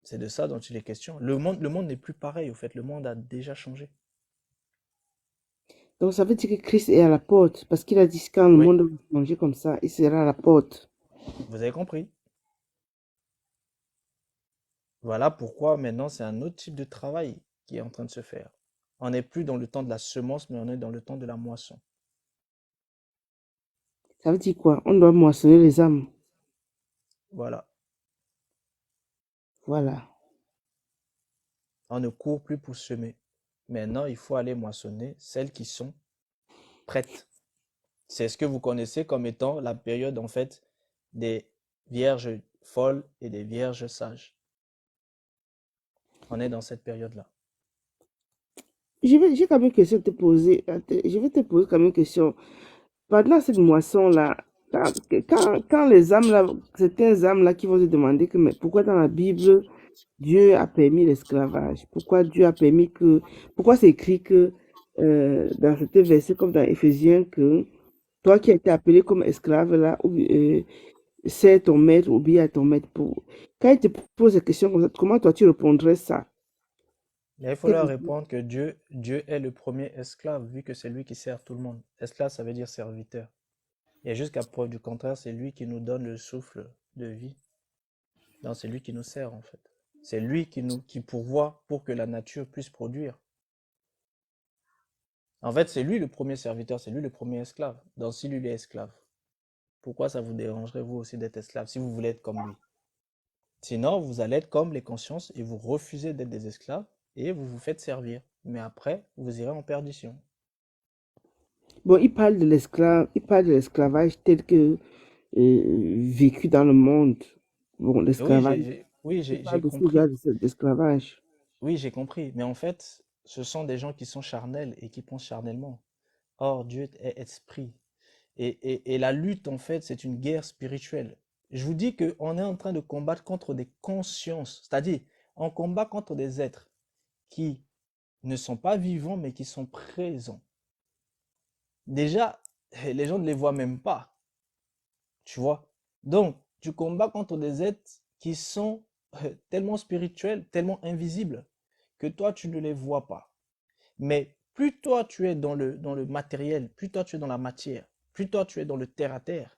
C'est de ça dont il est question. Le monde n'est plus pareil, au fait. Le monde a déjà changé. Donc ça veut dire que Christ est à la porte, parce qu'il a dit que quand le Oui, monde va manger comme ça, il sera à la porte. vous avez compris. Voilà pourquoi maintenant c'est un autre type de travail qui est en train de se faire. On n'est plus dans le temps de la semence, mais on est dans le temps de la moisson. Ça veut dire quoi? On doit moissonner les âmes. Voilà. Voilà. On ne court plus pour semer. Maintenant, il faut aller moissonner celles qui sont prêtes. C'est ce que vous connaissez comme étant la période, en fait, des vierges folles et des vierges sages. On est dans cette période-là. J'ai quand même une question à te poser. Je vais te poser quand même une question. Pendant cette moisson-là, quand les âmes là, certains âmes là qui vont te demander que mais pourquoi dans la Bible Dieu a permis l'esclavage? Pourquoi c'est écrit que dans certains versets comme dans Éphésiens que toi qui as été appelé comme esclave là, c'est ton maître, obéis à ton maître pour. Quand il te pose des questions comme ça, comment toi tu répondrais ça? Mais il faut Quelle leur réponse? répondre que Dieu est le premier esclave, vu que c'est lui qui sert tout le monde. Esclave, ça veut dire serviteur. Et jusqu'à preuve du contraire, c'est lui qui nous donne le souffle de vie. Donc c'est lui qui nous sert en fait. C'est lui qui pourvoit pour que la nature puisse produire. En fait, c'est lui le premier serviteur, c'est lui le premier esclave. Donc si lui il est esclave, pourquoi ça vous dérangerait vous aussi d'être esclave si vous voulez être comme lui? Sinon, vous allez être comme les consciences et vous refusez d'être des esclaves et vous vous faites servir. Mais après, vous irez en perdition. Bon, il parle de l'esclavage tel que vécu dans le monde. Bon, Et oui, l'esclavage, il parle j'ai de ce genre compris. d'esclavage. Oui, j'ai compris. Mais en fait, ce sont des gens qui sont charnels et qui pensent charnellement. Or, Dieu est esprit. Et la lutte, en fait, c'est une guerre spirituelle. Je vous dis qu'on est en train de combattre contre des consciences, c'est-à-dire on combat contre des êtres qui ne sont pas vivants, mais qui sont présents. Déjà, les gens ne les voient même pas, tu vois. Donc, tu combats contre des êtres qui sont tellement spirituels, tellement invisibles, que toi, tu ne les vois pas. Mais plus toi, tu es dans le matériel, plus toi, tu es dans la matière, plus toi, tu es dans le terre-à-terre,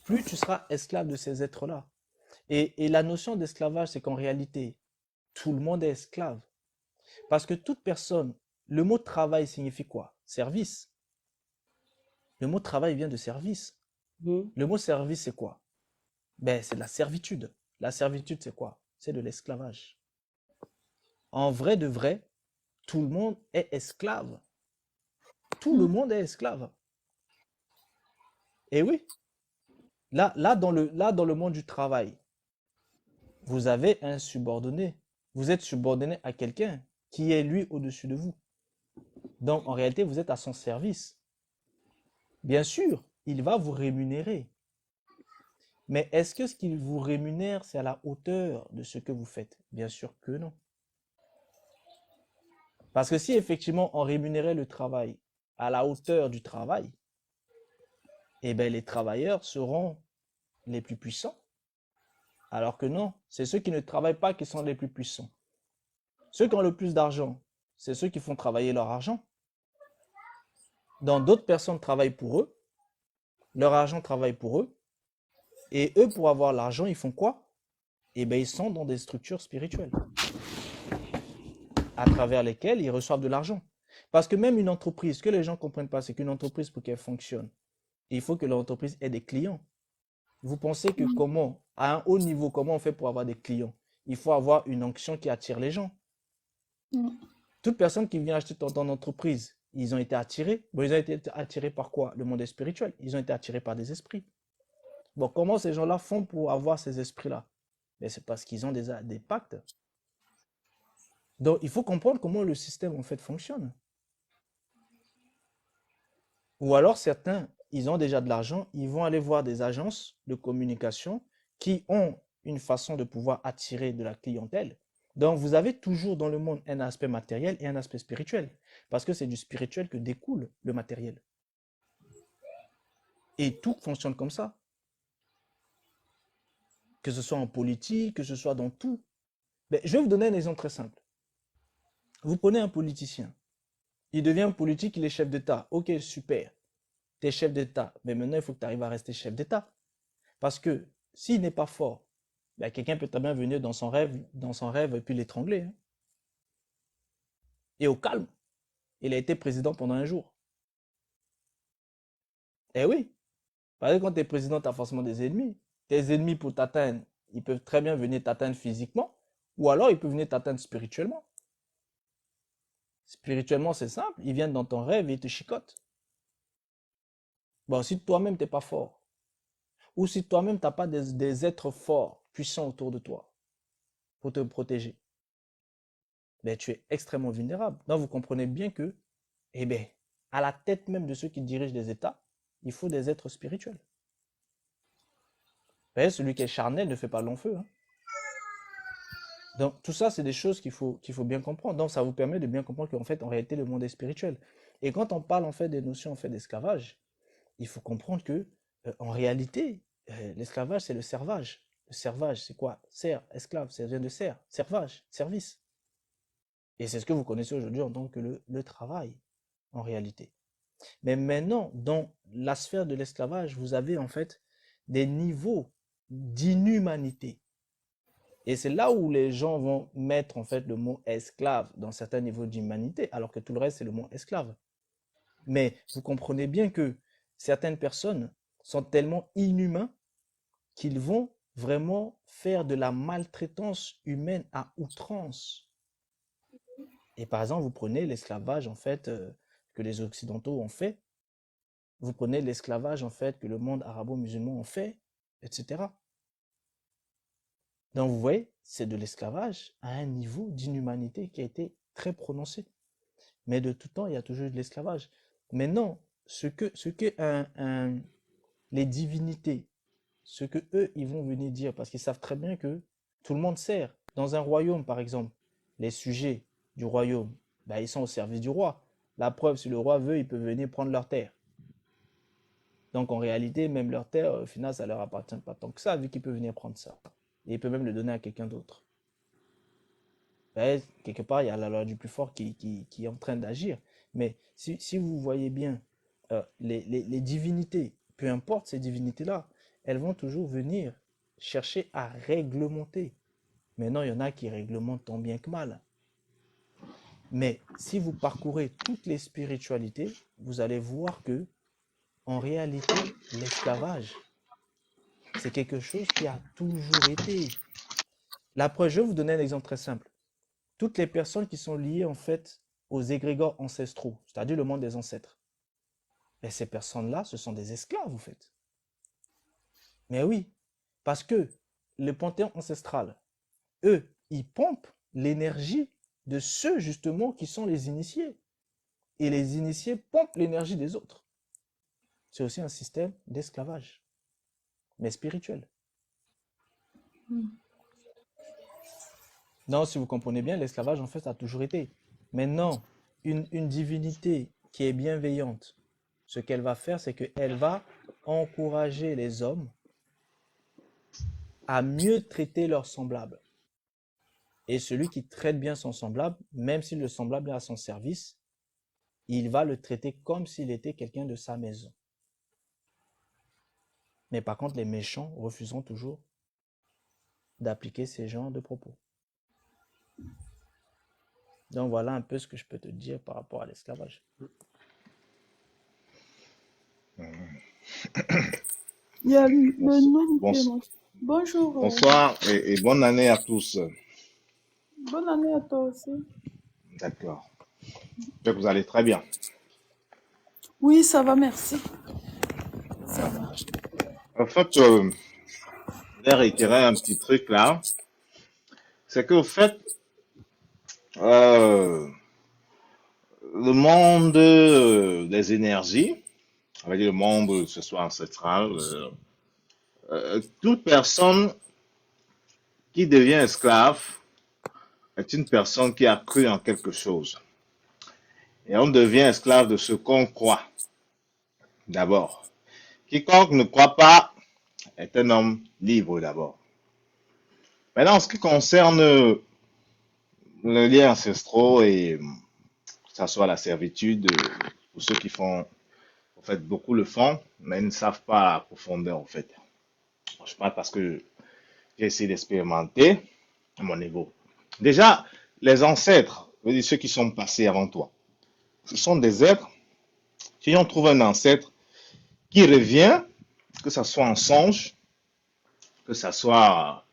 plus tu seras esclave de ces êtres-là. Et la notion d'esclavage, c'est qu'en réalité, tout le monde est esclave. Parce que toute personne, le mot travail signifie quoi? Service. Le mot travail vient de service. Mhm. Le mot service, c'est quoi? Ben, c'est de la servitude. La servitude, c'est quoi? C'est de l'esclavage. En vrai de vrai, tout le monde est esclave. Tout le monde est esclave. Et oui, là, dans le monde du travail, vous avez un subordonné. Vous êtes subordonné à quelqu'un qui est lui au-dessus de vous. Donc, en réalité, vous êtes à son service. Bien sûr, il va vous rémunérer. Mais est-ce que ce qu'il vous rémunère, c'est à la hauteur de ce que vous faites? Bien sûr que non. Parce que si effectivement on rémunérait le travail à la hauteur du travail, eh bien les travailleurs seront les plus puissants. Alors que non, c'est ceux qui ne travaillent pas qui sont les plus puissants. Ceux qui ont le plus d'argent, c'est ceux qui font travailler leur argent. Donc d'autres personnes travaillent pour eux, leur argent travaille pour eux, et eux, pour avoir l'argent, ils font quoi? Eh bien, ils sont dans des structures spirituelles, à travers lesquelles ils reçoivent de l'argent. Parce que même une entreprise, ce que les gens ne comprennent pas, c'est qu'une entreprise, pour qu'elle fonctionne, il faut que l'entreprise ait des clients. Vous pensez que comment, à un haut niveau, comment on fait pour avoir des clients? Il faut avoir une onction qui attire les gens. Toute personne qui vient acheter ton entreprise, ils ont été attirés. Bon, ils ont été attirés par quoi? Le monde est spirituel. Ils ont été attirés par des esprits. Bon, comment ces gens-là font pour avoir ces esprits-là? Mais c'est parce qu'ils ont des pactes. Donc, il faut comprendre comment le système en fait fonctionne. Ou alors certains, ils ont déjà de l'argent, ils vont aller voir des agences de communication qui ont une façon de pouvoir attirer de la clientèle. Donc vous avez toujours dans le monde un aspect matériel et un aspect spirituel, parce que c'est du spirituel que découle le matériel. Et tout fonctionne comme ça, que ce soit en politique, que ce soit dans tout. Ben, je vais vous donner un exemple très simple. Vous prenez un politicien. Il devient politique, il est chef d'État. Ok, super. Tu es chef d'État. Mais maintenant, il faut que tu arrives à rester chef d'État. Parce que s'il n'est pas fort, ben, quelqu'un peut très bien venir dans son rêve et puis l'étrangler, hein. Et au calme, il a été président pendant un jour. Eh oui, parce que quand tu es président, tu as forcément des ennemis. Tes ennemis pour t'atteindre, ils peuvent très bien venir t'atteindre physiquement, ou alors ils peuvent venir t'atteindre spirituellement. Spirituellement, c'est simple, ils viennent dans ton rêve et ils te chicotent. Bon, si toi-même, tu n'es pas fort, ou si toi-même, tu n'as pas des êtres forts, puissants autour de toi, pour te protéger, ben, tu es extrêmement vulnérable. Donc, vous comprenez bien que, eh bien, à la tête même de ceux qui dirigent les États, il faut des êtres spirituels. Vous voyez, celui qui est charnel ne fait pas long feu, hein. Donc, tout ça, c'est des choses qu'il faut bien comprendre. Donc, ça vous permet de bien comprendre qu'en fait, en réalité, le monde est spirituel. Et quand on parle en fait des notions en fait d'esclavage, il faut comprendre que en réalité, l'esclavage, c'est le servage. Le servage, c'est quoi? Ser, esclave, ça vient de ser, servage, service. Et c'est ce que vous connaissez aujourd'hui en tant que le travail, en réalité. Mais maintenant, dans la sphère de l'esclavage, vous avez en fait des niveaux d'inhumanité. Et c'est là où les gens vont mettre en fait le mot esclave dans certains niveaux d'humanité, alors que tout le reste, c'est le mot esclave. Mais vous comprenez bien que certaines personnes sont tellement inhumains qu'ils vont vraiment faire de la maltraitance humaine à outrance. Et par exemple, vous prenez l'esclavage en fait que les Occidentaux ont fait, vous prenez l'esclavage en fait que le monde arabo-musulman ont fait, etc. Donc vous voyez, c'est de l'esclavage à un niveau d'inhumanité qui a été très prononcé. Mais de tout temps, il y a toujours eu de l'esclavage. Maintenant, ce que les divinités, ce que eux, ils vont venir dire, parce qu'ils savent très bien que tout le monde sert. Dans un royaume, par exemple, les sujets du royaume, ben, ils sont au service du roi. La preuve, si le roi veut, il peut venir prendre leur terre. Donc en réalité, même leur terre, au final, ça ne leur appartient pas tant que ça, vu qu'il peut venir prendre ça. Et il peut même le donner à quelqu'un d'autre. Ben, quelque part, il y a la loi du plus fort qui est en train d'agir. Mais si vous voyez bien, les divinités, peu importe ces divinités-là, elles vont toujours venir chercher à réglementer. Maintenant, il y en a qui réglementent tant bien que mal. Mais si vous parcourez toutes les spiritualités, vous allez voir que, en réalité, l'esclavage, c'est quelque chose qui a toujours été. La preuve, je vais vous donner un exemple très simple. Toutes les personnes qui sont liées en fait aux égrégores ancestraux, c'est-à-dire le monde des ancêtres, et ces personnes-là, ce sont des esclaves, vous faites. Mais oui, parce que le panthéon ancestral, eux, ils pompent l'énergie de ceux justement qui sont les initiés. Et les initiés pompent l'énergie des autres. C'est aussi un système d'esclavage, mais spirituel. Non, si vous comprenez bien, l'esclavage en fait a toujours été. Maintenant, une divinité qui est bienveillante, ce qu'elle va faire, c'est qu'elle va encourager les hommes à mieux traiter leurs semblables. Et celui qui traite bien son semblable, même si le semblable est à son service, il va le traiter comme s'il était quelqu'un de sa maison. Mais par contre, les méchants refuseront toujours d'appliquer ces genres de propos. Donc voilà un peu ce que je peux te dire par rapport à l'esclavage. Il y a le nom qui est Bonsoir, marqué. Bonjour, bonsoir et bonne année à tous. bonne année à toi aussi. D'accord. J'espère que vous allez très bien. Oui, ça va, merci. Ça va. En fait, je vais réitérer un petit truc là. C'est qu'au fait, euh, le monde des énergies, on va dire le monde, que ce soit ancestral, toute personne qui devient esclave est une personne qui a cru en quelque chose. Et on devient esclave de ce qu'on croit, d'abord. Quiconque ne croit pas est un homme libre d'abord. Maintenant, en ce qui concerne les liens ancestraux et que ça soit la servitude, pour ceux qui font, en fait, beaucoup le font, mais ils ne savent pas la profondeur, en fait. Je parle parce que j'ai essayé d'expérimenter à mon niveau. Déjà, les ancêtres, je veux dire, ceux qui sont passés avant toi, ce sont des êtres. Si on trouve un ancêtre qui revient, que ce soit en songe, que ce soit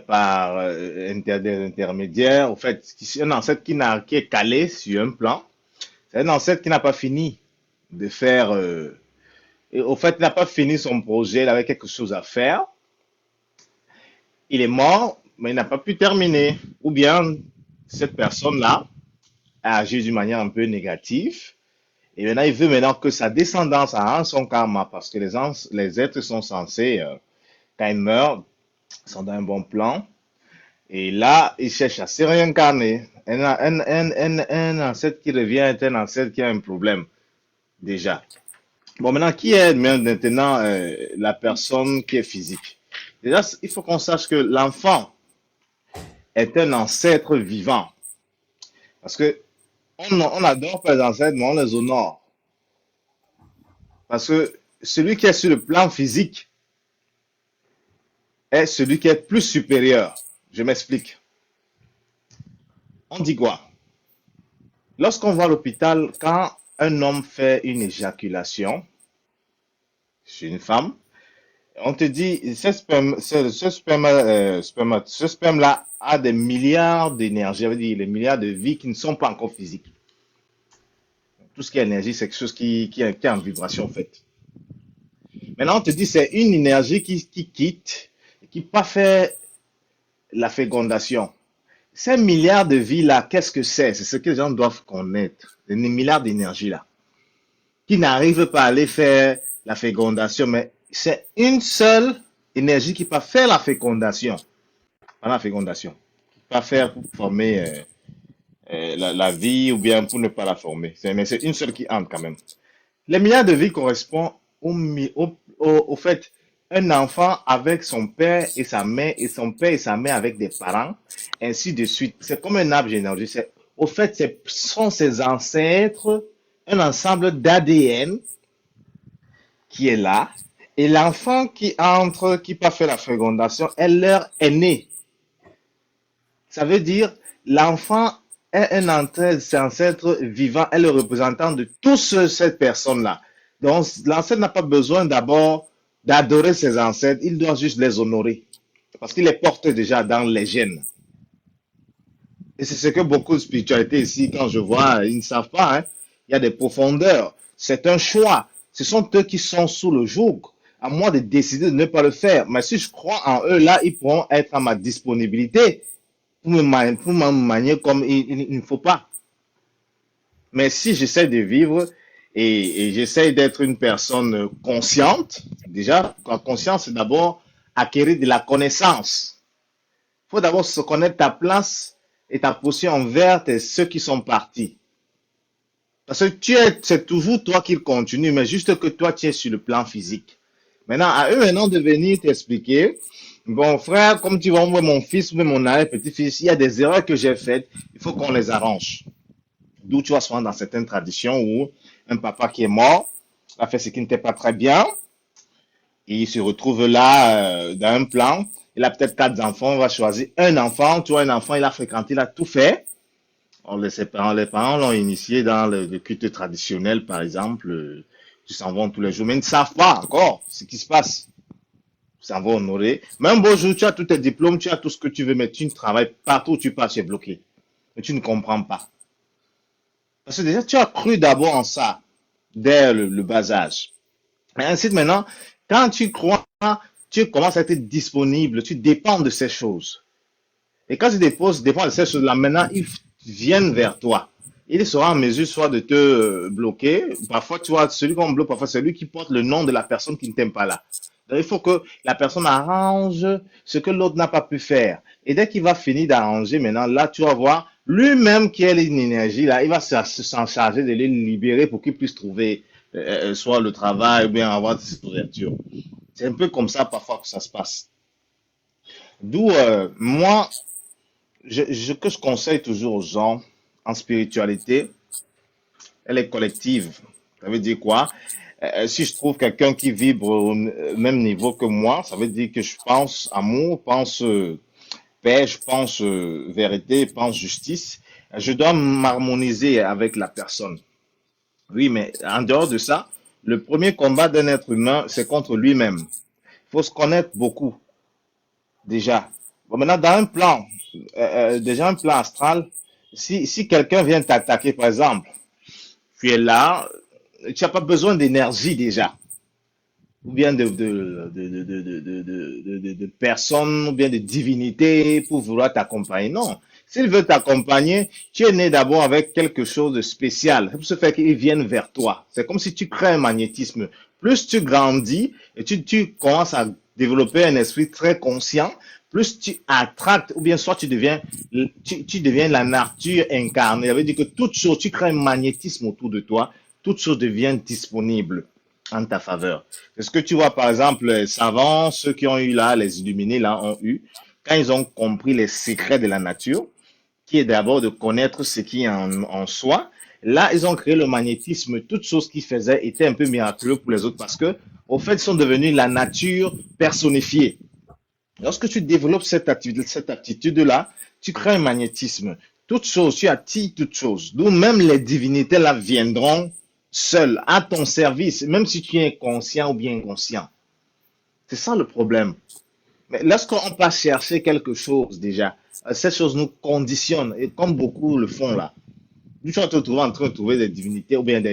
par des intermédiaires, en fait, un ancêtre qui est calé sur un plan, c'est un ancêtre qui n'a pas fini de faire, et au fait, il n'a pas fini son projet, il avait quelque chose à faire, il est mort, mais il n'a pas pu terminer. Ou bien, cette personne-là a agi d'une manière un peu négative, et maintenant, il veut maintenant que sa descendance a son karma, parce que les êtres sont censés, quand ils meurent, sont dans un bon plan. Et là, il cherche à se réincarner. Un ancêtre qui revient est un ancêtre qui a un problème, déjà. Bon, maintenant, qui est maintenant la personne qui est physique? Déjà, il faut qu'on sache que l'enfant est un ancêtre vivant. Parce que on adore les ancêtres, mais on les honore. Parce que celui qui est sur le plan physique est celui qui est plus supérieur. Je m'explique. On dit quoi? Lorsqu'on va à l'hôpital, quand un homme fait une éjaculation chez une femme, on te dit, ce sperme-là a des milliards d'énergie, ça veut dire les milliards de vies qui ne sont pas encore physiques. Tout ce qui est énergie, c'est quelque chose qui est en vibration, en fait. Maintenant, on te dit, c'est une énergie qui quitte, qui n'a pas fait la fécondation. Ces milliards de vies-là, qu'est-ce que c'est? C'est ce que les gens doivent connaître. Les milliards d'énergie-là, qui n'arrivent pas à aller faire la fécondation, mais c'est une seule énergie qui peut faire la fécondation. Pas la fécondation. Qui peut faire pour former la vie ou bien pour ne pas la former. Mais c'est une seule qui entre quand même. Les milliards de vies correspondent au fait, un enfant avec son père et sa mère, et son père et sa mère avec des parents, ainsi de suite. C'est comme un arbre généalogique. Au fait, ce sont ses ancêtres, un ensemble d'ADN qui est là, et l'enfant qui entre, qui peut faire la fécondation, est leur aîné. Ça veut dire, l'enfant est un ancêtre vivant, est le représentant de tous cette personne-là. Donc, l'ancêtre n'a pas besoin d'abord d'adorer ses ancêtres, il doit juste les honorer. Parce qu'il les porte déjà dans les gènes. Et c'est ce que beaucoup de spiritualité ici, quand je vois, ils ne savent pas, hein. Il y a des profondeurs. C'est un choix. Ce sont eux qui sont sous le joug. À moi de décider de ne pas le faire. Mais si je crois en eux, là, ils pourront être à ma disponibilité pour me manier comme il ne faut pas. Mais si j'essaie de vivre et j'essaie d'être une personne consciente, déjà, la conscience, c'est d'abord acquérir de la connaissance. Il faut d'abord se connaître ta place et ta position envers ceux qui sont partis. Parce que c'est toujours toi qui continue, mais juste que toi, tu es sur le plan physique. Maintenant, à eux maintenant de venir t'expliquer, bon frère, comme tu vas voir mon fils ou mon arrière-petit-fils, il y a des erreurs que j'ai faites, il faut qu'on les arrange. D'où tu vas souvent dans certaines traditions où un papa qui est mort a fait ce qui n'était pas très bien, et il se retrouve là dans un plan, il a peut-être 4 enfants, on va choisir un enfant, tu vois un enfant, il a fréquenté, il a tout fait. Les parents l'ont initié dans le culte traditionnel, par exemple, ils s'en vont tous les jours, mais ils ne savent pas encore ce qui se passe. Ils s'en vont honorer. Même beau jour, tu as tous tes diplômes, tu as tout ce que tu veux, mais tu ne travailles pas, partout où tu passes, tu es bloqué. Mais tu ne comprends pas. Parce que déjà, tu as cru d'abord en ça, dès le bas âge. Et ainsi, maintenant, quand tu crois, tu commences à être disponible, tu dépends de ces choses. Et quand tu dépends de ces choses-là, maintenant, ils viennent vers toi. Il sera en mesure soit de te bloquer, parfois tu vois, celui qu'on bloque, parfois c'est lui qui porte le nom de la personne qui ne t'aime pas là. Donc, il faut que la personne arrange ce que l'autre n'a pas pu faire. Et dès qu'il va finir d'arranger, maintenant, là, tu vas voir, lui-même qui a une énergie, là, il va s'en charger de les libérer pour qu'il puisse trouver soit le travail ou bien avoir cette ouverture. C'est un peu comme ça parfois que ça se passe. D'où, moi, que je conseille toujours aux gens en spiritualité, elle est collective. Ça veut dire quoi? Si je trouve quelqu'un qui vibre au même niveau que moi, ça veut dire que je pense amour, pense paix, je pense vérité, je pense justice. Je dois m'harmoniser avec la personne. Oui, mais en dehors de ça, le premier combat d'un être humain, c'est contre lui-même. Il faut se connaître beaucoup, déjà. Bon, maintenant, dans un plan, déjà un plan astral, si quelqu'un vient t'attaquer, par exemple, tu es là, tu n'as pas besoin d'énergie déjà, ou bien de personnes, ou bien de divinités pour vouloir t'accompagner. Non. S'il veut t'accompagner, tu es né d'abord avec quelque chose de spécial. C'est pour ce fait qu'ils viennent vers toi. C'est comme si tu crées un magnétisme. Plus tu grandis et tu commences à développer un esprit très conscient, plus tu attractes, ou bien soit tu deviens la nature incarnée. Ça veut dire que toute chose, tu crées un magnétisme autour de toi, toute chose devient disponible en ta faveur. C'est ce que tu vois, par exemple, les savants, ceux qui ont eu là, les illuminés là, ont eu, quand ils ont compris les secrets de la nature, qui est d'abord de connaître ce qui est en soi, là, ils ont créé le magnétisme. Toute chose qu'ils faisaient était un peu miraculeux pour les autres parce que, au fait, ils sont devenus la nature personnifiée. Lorsque tu développes cette aptitude-là, tu crées un magnétisme. Toute chose, tu attires toute chose. D'où même les divinités là viendront seules, à ton service, même si tu es conscient ou bien inconscient. C'est ça le problème. Mais lorsqu'on passe chercher quelque chose déjà, cette chose nous conditionne, et comme beaucoup le font là. Tu vas te retrouver en train de trouver des divinités ou bien tu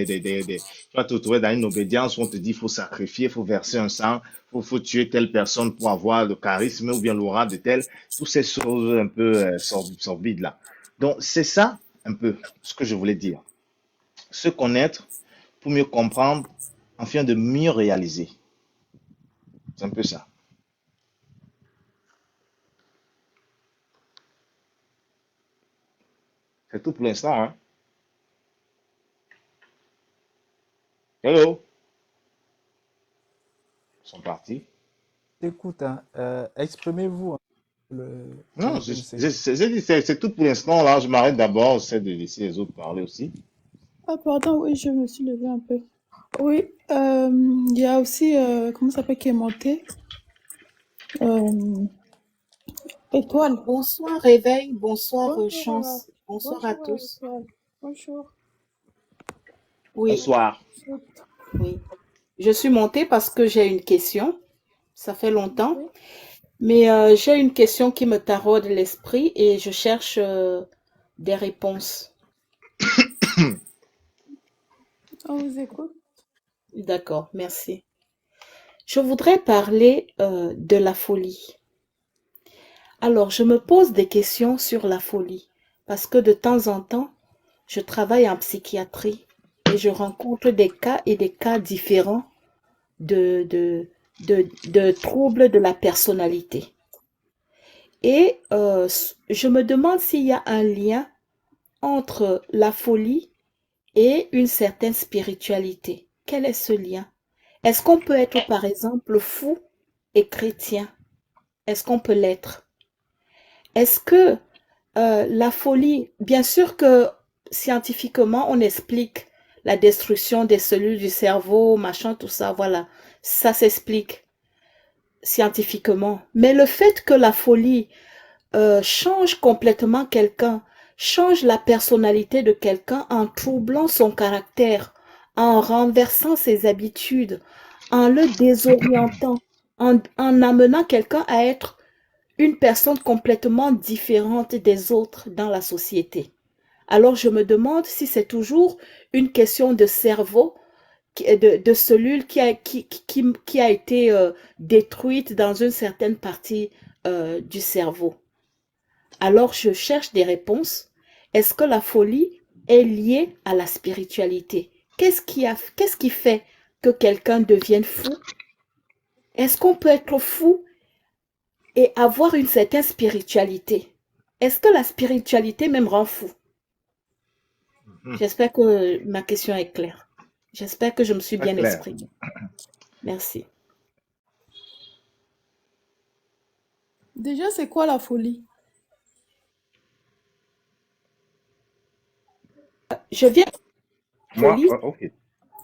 vas te retrouver dans une obédience où on te dit qu'il faut sacrifier, il faut verser un sang, faut tuer telle personne pour avoir le charisme ou bien l'aura de telle, toutes ces choses un peu sorbides là. Donc c'est ça un peu ce que je voulais dire. Se connaître pour mieux comprendre, afin de mieux réaliser. C'est un peu ça. C'est tout pour l'instant, hein. Hello, ils sont partis. Écoute, hein, exprimez-vous, hein, Non, chacun de ses... j'ai dit, c'est tout pour l'instant. Là, je m'arrête d'abord. J'essaie de laisser les autres parler aussi. Ah, pardon, oui, je me suis levée un peu. Oui, il y a aussi, comment ça s'appelle, qui est monté? Euh, Étoile. Bonsoir Réveil, bonsoir Bonjour, Chance, bonsoir à bonjour, tous. Étoile. Bonjour. Oui, Bonsoir. oui. Je suis montée parce que j'ai une question. Ça fait longtemps, Oui, mais j'ai une question qui me taraude l'esprit et je cherche des réponses. on vous écoute. D'accord, merci. Je voudrais parler de la folie. Alors, je me pose des questions sur la folie parce que de temps en temps, je travaille en psychiatrie et je rencontre des cas et des cas différents de troubles de la personnalité. Et je me demande s'il y a un lien entre la folie et une certaine spiritualité. Quel est ce lien? Est-ce qu'on peut être, par exemple, fou et chrétien? Est-ce qu'on peut l'être? Est-ce que la folie, bien sûr que scientifiquement, on explique la destruction des cellules du cerveau, machin, tout ça, voilà, ça s'explique scientifiquement. Mais le fait que la folie change complètement quelqu'un, change la personnalité de quelqu'un en troublant son caractère, en renversant ses habitudes, en le désorientant, en amenant quelqu'un à être une personne complètement différente des autres dans la société. Alors je me demande si c'est toujours une question de cerveau, de cellules qui a été détruite dans une certaine partie du cerveau. Alors je cherche des réponses. Est-ce que la folie est liée à la spiritualité? Qu'est-ce qui fait que quelqu'un devienne fou? Est-ce qu'on peut être fou et avoir une certaine spiritualité? Est-ce que la spiritualité même rend fou? J'espère que ma question est claire. J'espère que je me suis Très bien clair. exprimée. Merci. Déjà, c'est quoi la folie? Je viens Moi, folie. ok.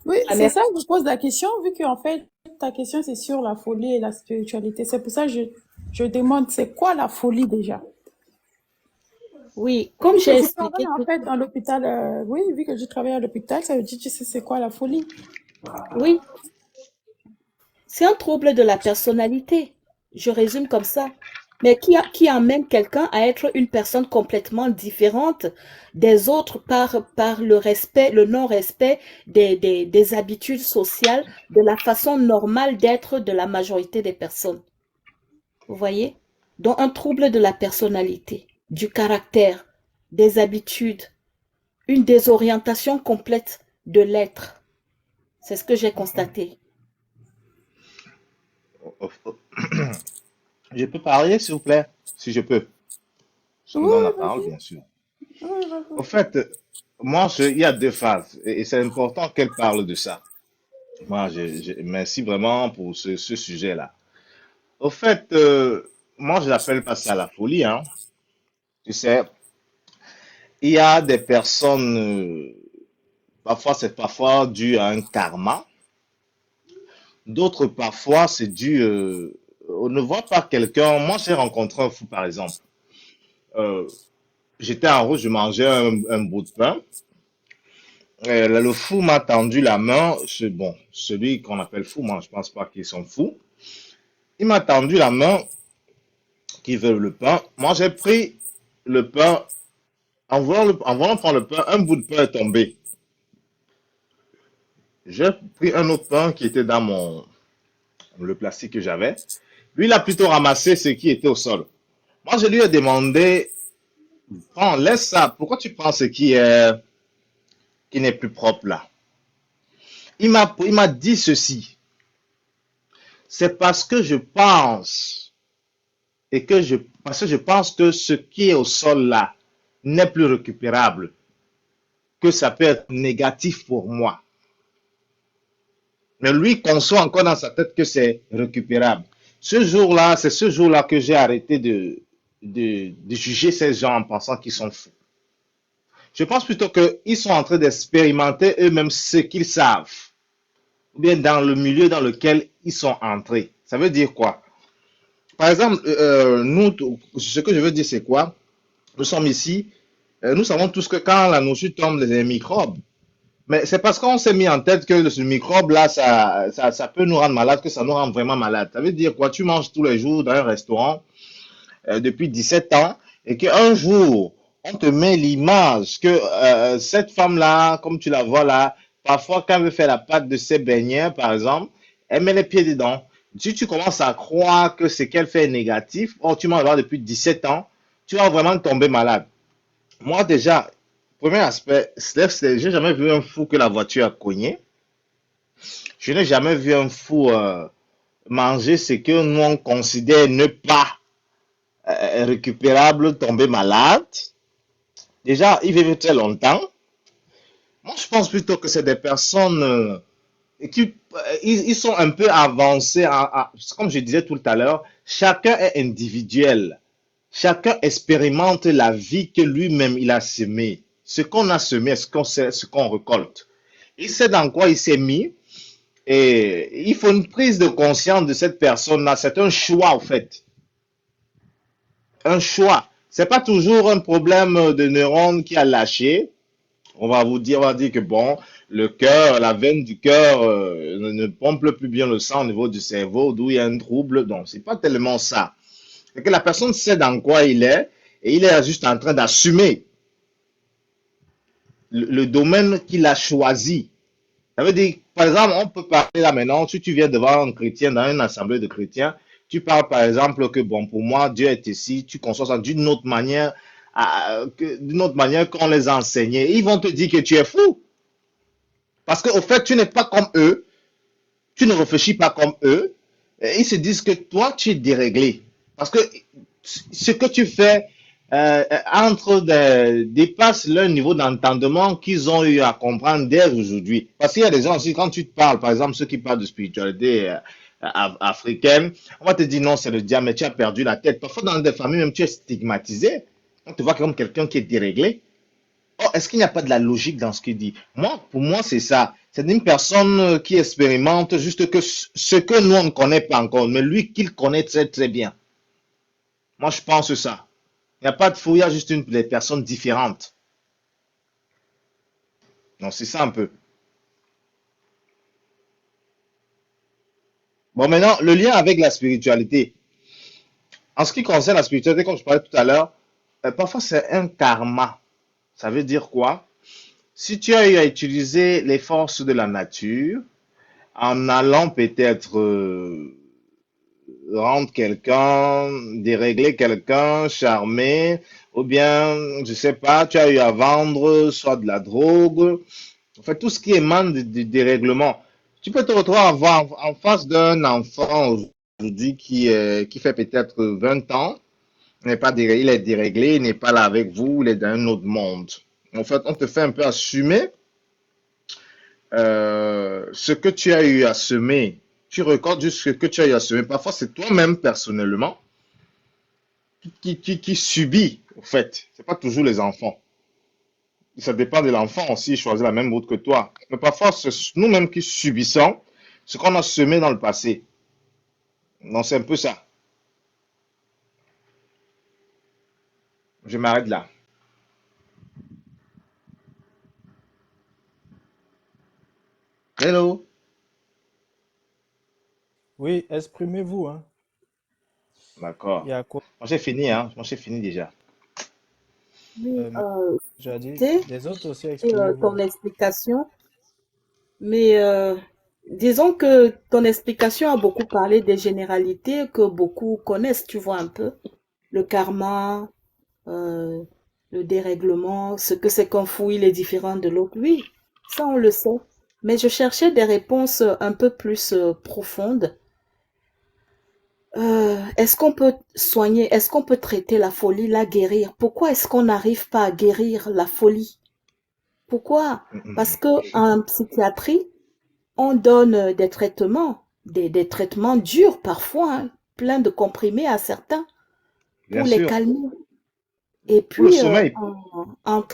Oui, Ah, c'est merci. ça que je pose la question, vu que en fait, ta question c'est sur la folie et la spiritualité. C'est pour ça que je demande, c'est quoi la folie déjà? Oui, comme Vu que j'ai tu travailles expliqué en tout. fait dans l'hôpital, oui, vu que tu travailles à l'hôpital, ça veut dire que tu sais c'est quoi la folie. Oui, c'est un trouble de la personnalité. Je résume comme ça. Mais qui amène quelqu'un à être une personne complètement différente des autres par le respect, le non-respect des habitudes sociales, de la façon normale d'être de la majorité des personnes. Vous voyez? Donc un trouble de la personnalité, du caractère, des habitudes, une désorientation complète de l'être. C'est ce que j'ai constaté. Je peux parler, s'il vous plaît? Si je peux. Je Oui, me donne oui, la parole, vas-y. bien sûr. Oui, Au vas-y. fait, il y a deux phases et c'est important qu'elle parle de ça. Moi, merci vraiment pour ce sujet-là. Au fait, moi, je n'appelle pas ça la folie, hein. Tu sais, il y a des personnes, parfois c'est parfois dû à un karma, d'autres parfois c'est dû, on ne voit pas quelqu'un. Moi, j'ai rencontré un fou, par exemple. Euh, J'étais en route, je mangeais un bout de pain. Le fou m'a tendu la main. C'est bon, celui qu'on appelle fou, moi, je pense pas qu'ils sont fous. Il m'a tendu la main, qui veut le pain. Moi, j'ai pris le pain. En voulant prendre le pain, un bout de pain est tombé. J'ai pris un autre pain qui était dans le plastique que j'avais. Lui, il a plutôt ramassé ce qui était au sol. Moi, je lui ai demandé, prends, laisse ça. Pourquoi tu prends ce qui n'est plus propre là? Il m'a dit ceci. C'est parce que je pense parce que je pense que ce qui est au sol là n'est plus récupérable, que ça peut être négatif pour moi. Mais lui conçoit encore dans sa tête que c'est récupérable. C'est ce jour-là que j'ai arrêté de juger ces gens en pensant qu'ils sont fous. Je pense plutôt qu'ils sont en train d'expérimenter eux-mêmes ce qu'ils savent, ou bien dans le milieu dans lequel ils sont entrés. Ça veut dire quoi? Par exemple, nous, ce que je veux dire, c'est quoi? Nous sommes ici, nous savons tous que quand la nourriture tombe, les microbes. Mais c'est parce qu'on s'est mis en tête que ce microbe-là, ça peut nous rendre malade, que ça nous rend vraiment malade. Ça veut dire quoi? Tu manges tous les jours dans un restaurant depuis 17 ans et qu'un jour, on te met l'image que cette femme-là, comme tu la vois là, parfois quand elle veut faire la pâte de ses beignets, par exemple, elle met les pieds dedans. Si tu commences à croire que ce qu'elle fait est négatif, or tu manges là depuis 17 ans, tu vas vraiment tomber malade. Moi déjà, premier aspect, j'ai jamais vu un fou que la voiture a cogné. Je n'ai jamais vu un fou manger ce que nous on considère ne pas récupérable, tomber malade. Déjà, ils vivent très longtemps. Moi, je pense plutôt que c'est des personnes ils sont un peu avancés. Comme je disais tout à l'heure, chacun est individuel. Chacun expérimente la vie que lui-même il a semée. Ce qu'on a semé, ce qu'on récolte. Il sait dans quoi il s'est mis. Et il faut une prise de conscience de cette personne-là. C'est un choix, en fait. Un choix. C'est pas toujours un problème de neurones qui a lâché. On va dire que bon, le cœur, la veine du cœur ne pompe plus bien le sang au niveau du cerveau, d'où il y a un trouble. Donc, c'est pas tellement ça. C'est que la personne sait dans quoi il est et il est juste en train d'assumer le domaine qu'il a choisi. Ça veut dire, par exemple, on peut parler là maintenant, si tu viens devant un chrétien, dans une assemblée de chrétiens, tu parles par exemple que, bon, pour moi, Dieu est ici, tu conçois ça d'une autre manière, d'une autre manière qu'on les a enseignés. Ils vont te dire que tu es fou. Parce qu'au fait, tu n'es pas comme eux, tu ne réfléchis pas comme eux. Et ils se disent que toi, tu es déréglé. Parce que ce que tu fais dépasse leur niveau d'entendement qu'ils ont eu à comprendre dès aujourd'hui. Parce qu'il y a des gens aussi, quand tu te parles, par exemple, ceux qui parlent de spiritualité africaine, on va te dire non, c'est le diable, mais tu as perdu la tête. Parfois, dans des familles, même tu es stigmatisé. On te voit comme quelqu'un qui est déréglé. Oh, est-ce qu'il n'y a pas de la logique dans ce qu'il dit? Moi, pour moi, c'est ça. C'est une personne qui expérimente juste que ce que nous, on ne connaît pas encore, mais lui, qu'il connaît très, très bien. Moi, je pense ça. Il n'y a pas de fou, il y a juste des personnes différentes. Donc, c'est ça un peu. Bon, maintenant, le lien avec la spiritualité. En ce qui concerne la spiritualité, comme je parlais tout à l'heure, parfois c'est un karma. Ça veut dire quoi? Si tu as eu à utiliser les forces de la nature, en allant peut-être rendre quelqu'un, dérégler quelqu'un, charmer, ou bien, je sais pas, tu as eu à vendre soit de la drogue, en fait, tout ce qui émane du dérèglement. Tu peux te retrouver en face d'un enfant aujourd'hui qui fait peut-être 20 ans, n'est pas déréglé, il est déréglé, il n'est pas là avec vous, il est dans un autre monde. En fait, on te fait un peu assumer ce que tu as eu à semer. Tu recordes juste ce que tu as eu à semer. Parfois, c'est toi-même personnellement qui subit, en fait. C'est pas toujours les enfants. Ça dépend de l'enfant aussi, il choisit la même route que toi. Mais parfois, c'est nous-mêmes qui subissons ce qu'on a semé dans le passé. Donc, c'est un peu ça. Je m'arrête là. Hello. Oui, exprimez-vous, hein. Il D'accord. y a quoi? Moi, j'ai fini, hein. Moi, j'ai fini déjà. Oui, Euh, j'ai dit, c'était les autres aussi, exprimez-vous. ton explication, mais disons que ton explication a beaucoup parlé des généralités que beaucoup connaissent, tu vois un peu, le karma, euh, le dérèglement, ce que c'est qu'un fou, il est différent de l'autre. Oui, ça on le sait. Mais je cherchais des réponses un peu plus profondes. Est-ce qu'on peut soigner, est-ce qu'on peut traiter la folie, la guérir? Pourquoi est-ce qu'on n'arrive pas à guérir la folie? Pourquoi? Parce que en psychiatrie, on donne des traitements, des traitements durs parfois, hein, plein de comprimés à certains Bien pour les sûr. calmer. Et Pour le puis, sommeil, dans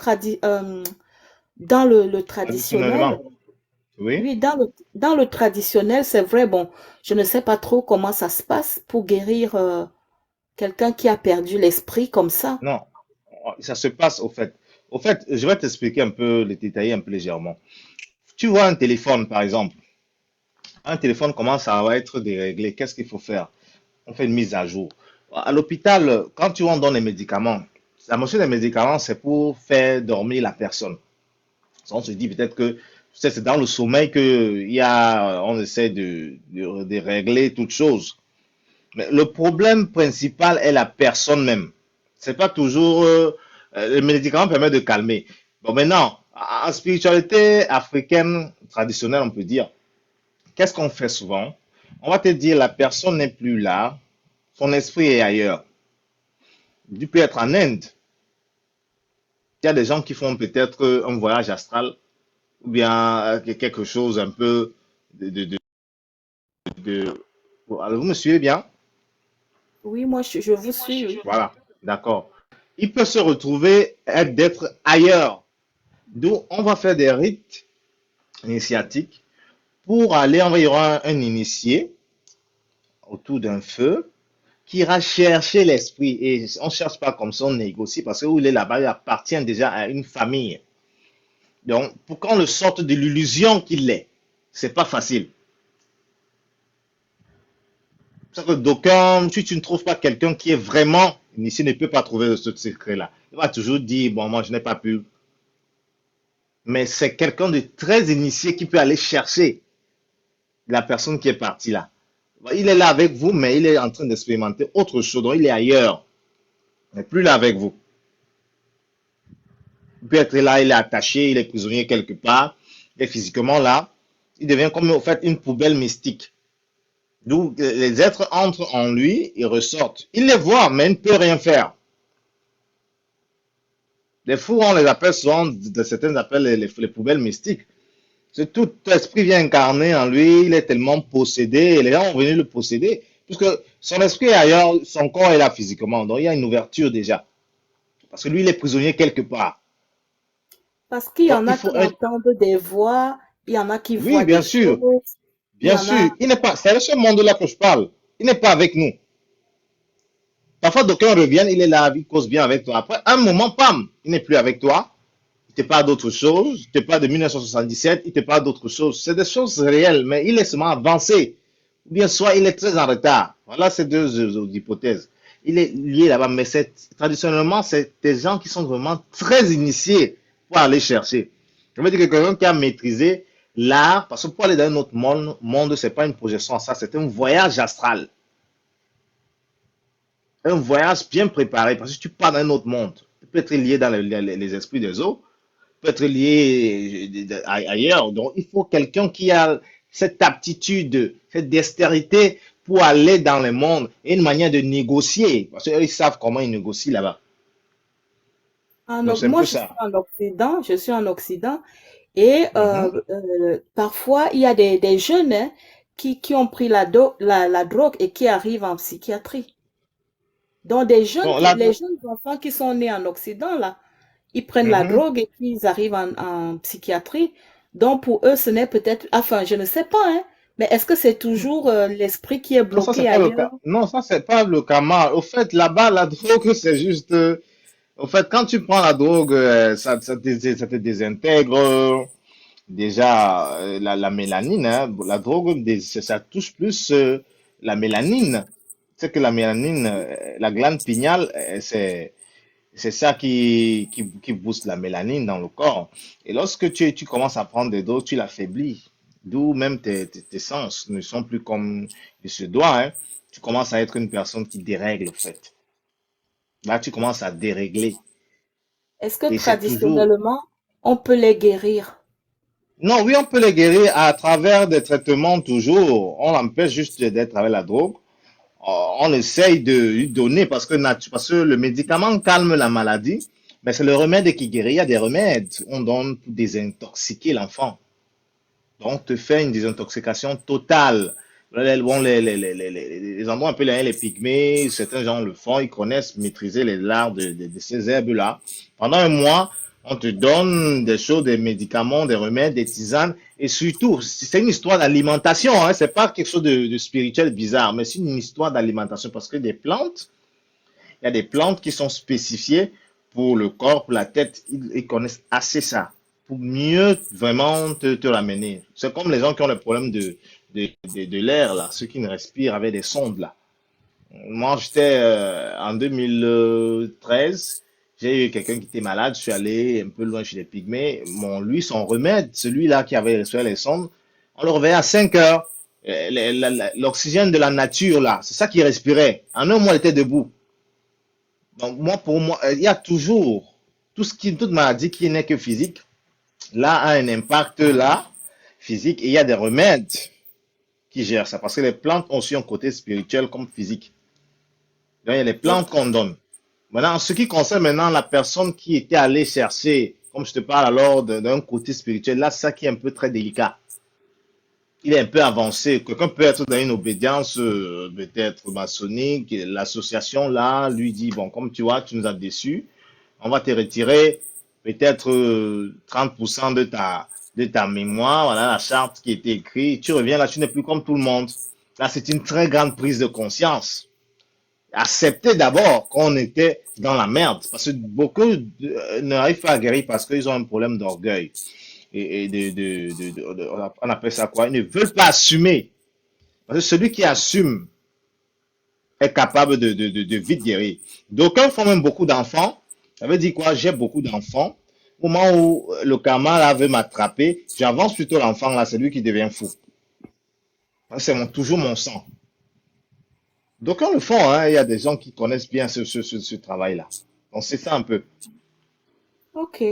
le traditionnel, traditionnellement. Oui. oui, dans le traditionnel, c'est vrai, bon, je ne sais pas trop comment ça se passe pour guérir quelqu'un qui a perdu l'esprit comme ça. Non. Ça se passe au fait. Au fait, je vais t'expliquer un peu, le détailler un peu légèrement. Tu vois un téléphone, par exemple. Un téléphone commence à être déréglé. Qu'est-ce qu'il faut faire? On fait une mise à jour. À l'hôpital, quand tu en donnes les médicaments, la moitié des médicaments, c'est pour faire dormir la personne. On se dit peut-être que c'est dans le sommeil que il y a, on essaie de régler toutes choses. Mais le problème principal est la personne même. C'est pas toujours le médicament permet de calmer. Bon, maintenant, en spiritualité africaine traditionnelle, on peut dire, qu'est-ce qu'on fait souvent? On va te dire la personne n'est plus là, son esprit est ailleurs. Il peut être en Inde. Il y a des gens qui font peut-être un voyage astral ou bien quelque chose un peu de... Alors, vous me suivez bien? Oui, moi, je vous suis, oui. Voilà, d'accord. Il peut se retrouver d'être ailleurs. D'où on va faire des rites initiatiques pour aller, on va y avoir un initié autour d'un feu qui ira chercher l'esprit. Et on ne cherche pas comme ça, on négocie parce que où il est là-bas, il appartient déjà à une famille. Donc, pour qu'on le sorte de l'illusion qu'il est, c'est pas facile. C'est que d'aucuns, si tu ne trouves pas quelqu'un qui est vraiment initié, ne peut pas trouver ce secret-là. Il va toujours dire, bon, moi, je n'ai pas pu. Mais c'est quelqu'un de très initié qui peut aller chercher la personne qui est partie là. Il est là avec vous, mais il est en train d'expérimenter autre chose. Donc, il est ailleurs. Il n'est plus là avec vous. Il peut être là, il est attaché, il est prisonnier quelque part. Il est physiquement là. Il devient comme, en fait, une poubelle mystique. D'où les êtres entrent en lui et ressortent. Il les voit, mais il ne peut rien faire. Les fous, on les appelle souvent, de certains appellent les poubelles mystiques. C'est tout esprit vient incarner en lui, il est tellement possédé, et les gens ont venu le posséder, puisque son esprit est ailleurs, son corps est là physiquement, donc il y a une ouverture déjà. Parce que lui, il est prisonnier quelque part. Parce qu'il y Donc, en il a faut qui être... entendent des voix, il y en a qui Oui, voient des bien sûr. choses, il y Bien en sûr. a... Il n'est pas... C'est de ce monde-là que je parle. Il n'est pas avec nous. Parfois, d'aucuns reviennent, il est là, il cause bien avec toi. Après, un moment, pam, il n'est plus avec toi. Il te parle d'autre chose. Il te parle de 1977. Il te parle d'autre chose. C'est des choses réelles, mais il est seulement avancé. Ou bien soit il est très en retard. Voilà ces deux hypothèses. Il est lié là-bas, mais traditionnellement, c'est des gens qui sont vraiment très initiés pour aller chercher. Je veux dire que quelqu'un qui a maîtrisé l'art, parce que pour aller dans un autre monde, c'est pas une projection, ça, c'est un voyage astral. Un voyage bien préparé, parce que tu pars dans un autre monde. Tu peux être lié dans les esprits des autres, peut être lié ailleurs. Donc, il faut quelqu'un qui a cette aptitude, cette dextérité pour aller dans le monde et une manière de négocier. Parce qu'ils savent comment ils négocient là-bas. Donc, c'est un Moi, peu ça. Je suis en Occident, et Mhm. parfois, il y a des jeunes, hein, qui ont pris la drogue et qui arrivent en psychiatrie. Donc, Bon, là, les jeunes enfants qui sont nés en Occident, là, ils prennent la mhm. drogue et puis ils arrivent en psychiatrie. Donc, pour eux, ce n'est peut-être, enfin, je ne sais pas, hein, mais est-ce que c'est toujours l'esprit qui est Non, ça, c'est bloqué pas le ailleurs? cas. Non, ça, c'est pas le cas mal. Au fait, là-bas, la drogue, c'est juste. Au fait, quand tu prends la drogue, ça te désintègre. Déjà, la mélanine, hein, la drogue, ça touche plus la mélanine. C'est que la mélanine, la glande pinéale, c'est ça qui booste la mélanine dans le corps. Et lorsque tu commences à prendre des doses, tu l'affaiblis. D'où même tes sens ne sont plus comme il se doit, hein. Tu commences à être une personne qui dérègle, en fait. Là, tu commences à dérégler. Est-ce que Et c'est toujours... traditionnellement, on peut les guérir? Non, oui, on peut les guérir à travers des traitements toujours. On l'empêche juste d'être avec la drogue. On essaye de lui donner parce que le médicament calme la maladie, mais c'est le remède qui guérit. Il y a des remèdes. On donne pour désintoxiquer l'enfant. Donc, on te fait une désintoxication totale. Bon, les endroits un peu les pygmées, certains gens le font, ils connaissent maîtriser les l'art de ces herbes-là. Pendant un mois, on te donne des choses, des médicaments, des remèdes, des tisanes, et surtout, c'est une histoire d'alimentation, hein, c'est pas quelque chose de spirituel bizarre, mais c'est une histoire d'alimentation parce que il y a des plantes qui sont spécifiées pour le corps, pour la tête, ils connaissent assez ça pour mieux vraiment te ramener. C'est comme les gens qui ont le problème de l'air, là, ceux qui ne respirent avec des sondes, là. Moi, j'étais en 2013, j'ai eu quelqu'un qui était malade, je suis allé un peu loin chez les pygmées. Lui, son remède, celui-là qui avait reçu les sondes, on le réveillait à 5 heures. L'oxygène de la nature, là, c'est ça qu'il respirait. En un mois, il était debout. Donc, moi, pour moi, il y a toujours toute maladie qui n'est que physique, là, a un impact là, physique, et il y a des remèdes qui gèrent ça, parce que les plantes ont aussi un côté spirituel comme physique. Donc, il y a les Je- plantes qu'on donne. Maintenant, en ce qui concerne maintenant la personne qui était allée chercher, comme je te parle alors d'un côté spirituel, là, c'est ça qui est un peu très délicat. Il est un peu avancé. Quelqu'un peut être dans une obédience peut-être maçonnique. L'association là lui dit, bon, comme tu vois, tu nous as déçus, on va te retirer peut-être 30% de ta mémoire, voilà la charte qui était écrite. Tu reviens là, tu n'es plus comme tout le monde. Là, c'est une très grande prise de conscience. Accepter d'abord qu'on était dans la merde, parce que beaucoup n'arrivent pas à guérir parce qu'ils ont un problème d'orgueil. Et on appelle ça quoi? Ils ne veulent pas assumer. Parce que celui qui assume est capable de vite guérir. D'aucuns font même beaucoup d'enfants. Ça veut dire quoi? J'ai beaucoup d'enfants. Au moment où le karma là veut m'attraper, j'avance plutôt l'enfant là, c'est lui qui devient fou. C'est toujours mon sang. D'aucuns le font, hein. Il y a des gens qui connaissent bien ce travail-là. Donc c'est ça un peu. Ok,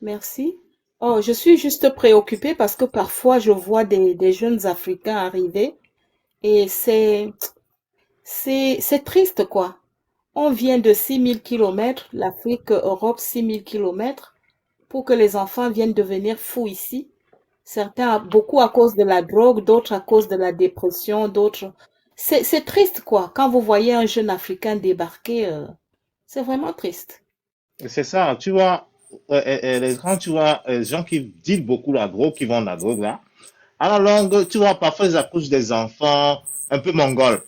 merci. Oh, je suis juste préoccupée parce que parfois je vois des jeunes Africains arriver et c'est triste, quoi. On vient de 6 000 kilomètres, l'Afrique, Europe, 6 000 kilomètres, pour que les enfants viennent devenir fous ici. Certains, beaucoup à cause de la drogue, d'autres à cause de la dépression, d'autres. C'est triste, quoi. Quand vous voyez un jeune Africain débarquer, c'est vraiment triste. C'est ça, tu vois, quand tu vois les gens qui dealent beaucoup la drogue, qui vendent la drogue là, à la longue, tu vois, parfois ils accouchent des enfants un peu mongols.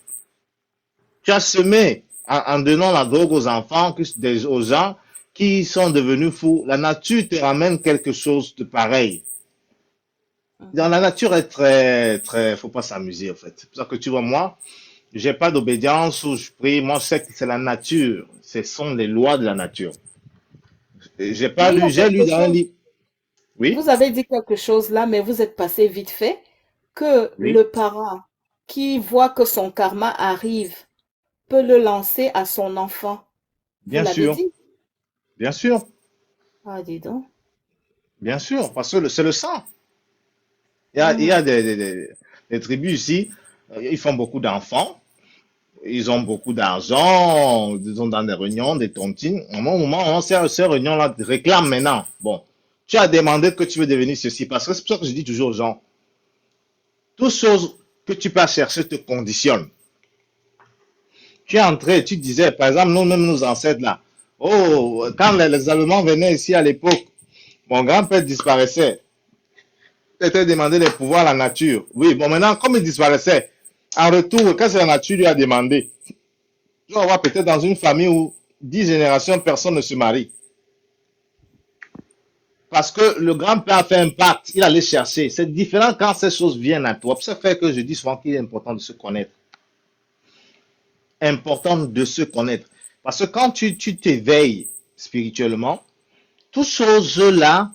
Tu as semé en donnant la drogue aux enfants, aux gens qui sont devenus fous. La nature te ramène quelque chose de pareil. Dans la nature est très, très, faut pas s'amuser en fait. C'est pour ça que tu vois, moi, j'ai pas d'obédience où je prie. Moi, je sais que c'est la nature. Ce sont les lois de la nature. J'ai pas Mais il y lu, a j'ai lu quelque dans un chose, livre. Oui, vous avez dit quelque chose là, mais vous êtes passé vite fait, que oui, le parent qui voit que son karma arrive peut le lancer à son enfant. Vous bien l'avez sûr, dit? bien sûr, Ah, dis donc. bien sûr, parce que c'est le sang. Il y a Hmm. des tribus ici, ils font beaucoup d'enfants, ils ont beaucoup d'argent, ils ont dans des réunions, des tontines. À un moment, ces réunions-là te réclament maintenant. Bon, tu as demandé que tu veux devenir ceci, parce que c'est pour ça que je dis toujours aux gens, toute chose que tu peux chercher te conditionne. Tu es entré, tu disais, par exemple, nous-mêmes, nos ancêtres là, oh, quand les Allemands venaient ici à l'époque, mon grand-père disparaissait. Il était demandé les pouvoirs à la nature. Oui, bon, maintenant, comme il disparaissait, en retour, qu'est-ce que la nature lui a demandé? Tu vas voir peut-être dans une famille où 10 générations, personne ne se marie. Parce que le grand-père a fait un pacte, il allait chercher. C'est différent quand ces choses viennent à toi. Ça fait que je dis souvent qu'il est important de se connaître. Important de se connaître. Parce que quand tu t'éveilles spirituellement, toutes choses-là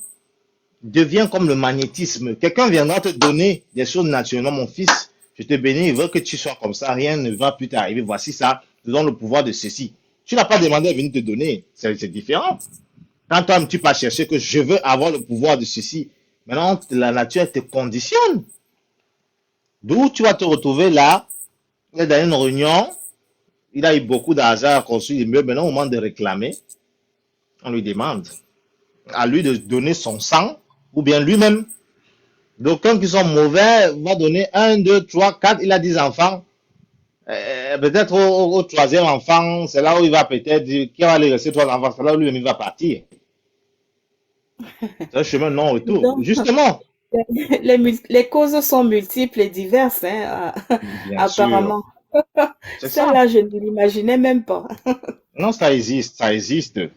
deviennent comme le magnétisme. Quelqu'un viendra te donner des choses naturellement, mon fils. Je te bénis, il veut que tu sois comme ça, rien ne va plus t'arriver. Voici ça, te donne le pouvoir de ceci. Tu n'as pas demandé à venir te donner, c'est différent. Quand toi, tu vas chercher que je veux avoir le pouvoir de ceci, maintenant la nature te conditionne. D'où tu vas te retrouver là, il est dans une réunion, il a eu beaucoup d'argent à construire l'immeuble, maintenant au moment de réclamer, on lui demande à lui de donner son sang, ou bien lui-même. D'aucuns qui sont mauvais va donner un, deux, trois, quatre, il a 10 enfants. Peut-être au troisième enfant, c'est là où il va peut-être dire, qui va aller rester trois enfants, c'est là où lui-même il va partir. C'est un chemin Dis non-retour. donc. Justement, Les causes sont multiples et diverses, hein, bien sûr, apparemment. c'est ça. Celle-là, je ne l'imaginais même pas. Non, ça existe, ça existe. Il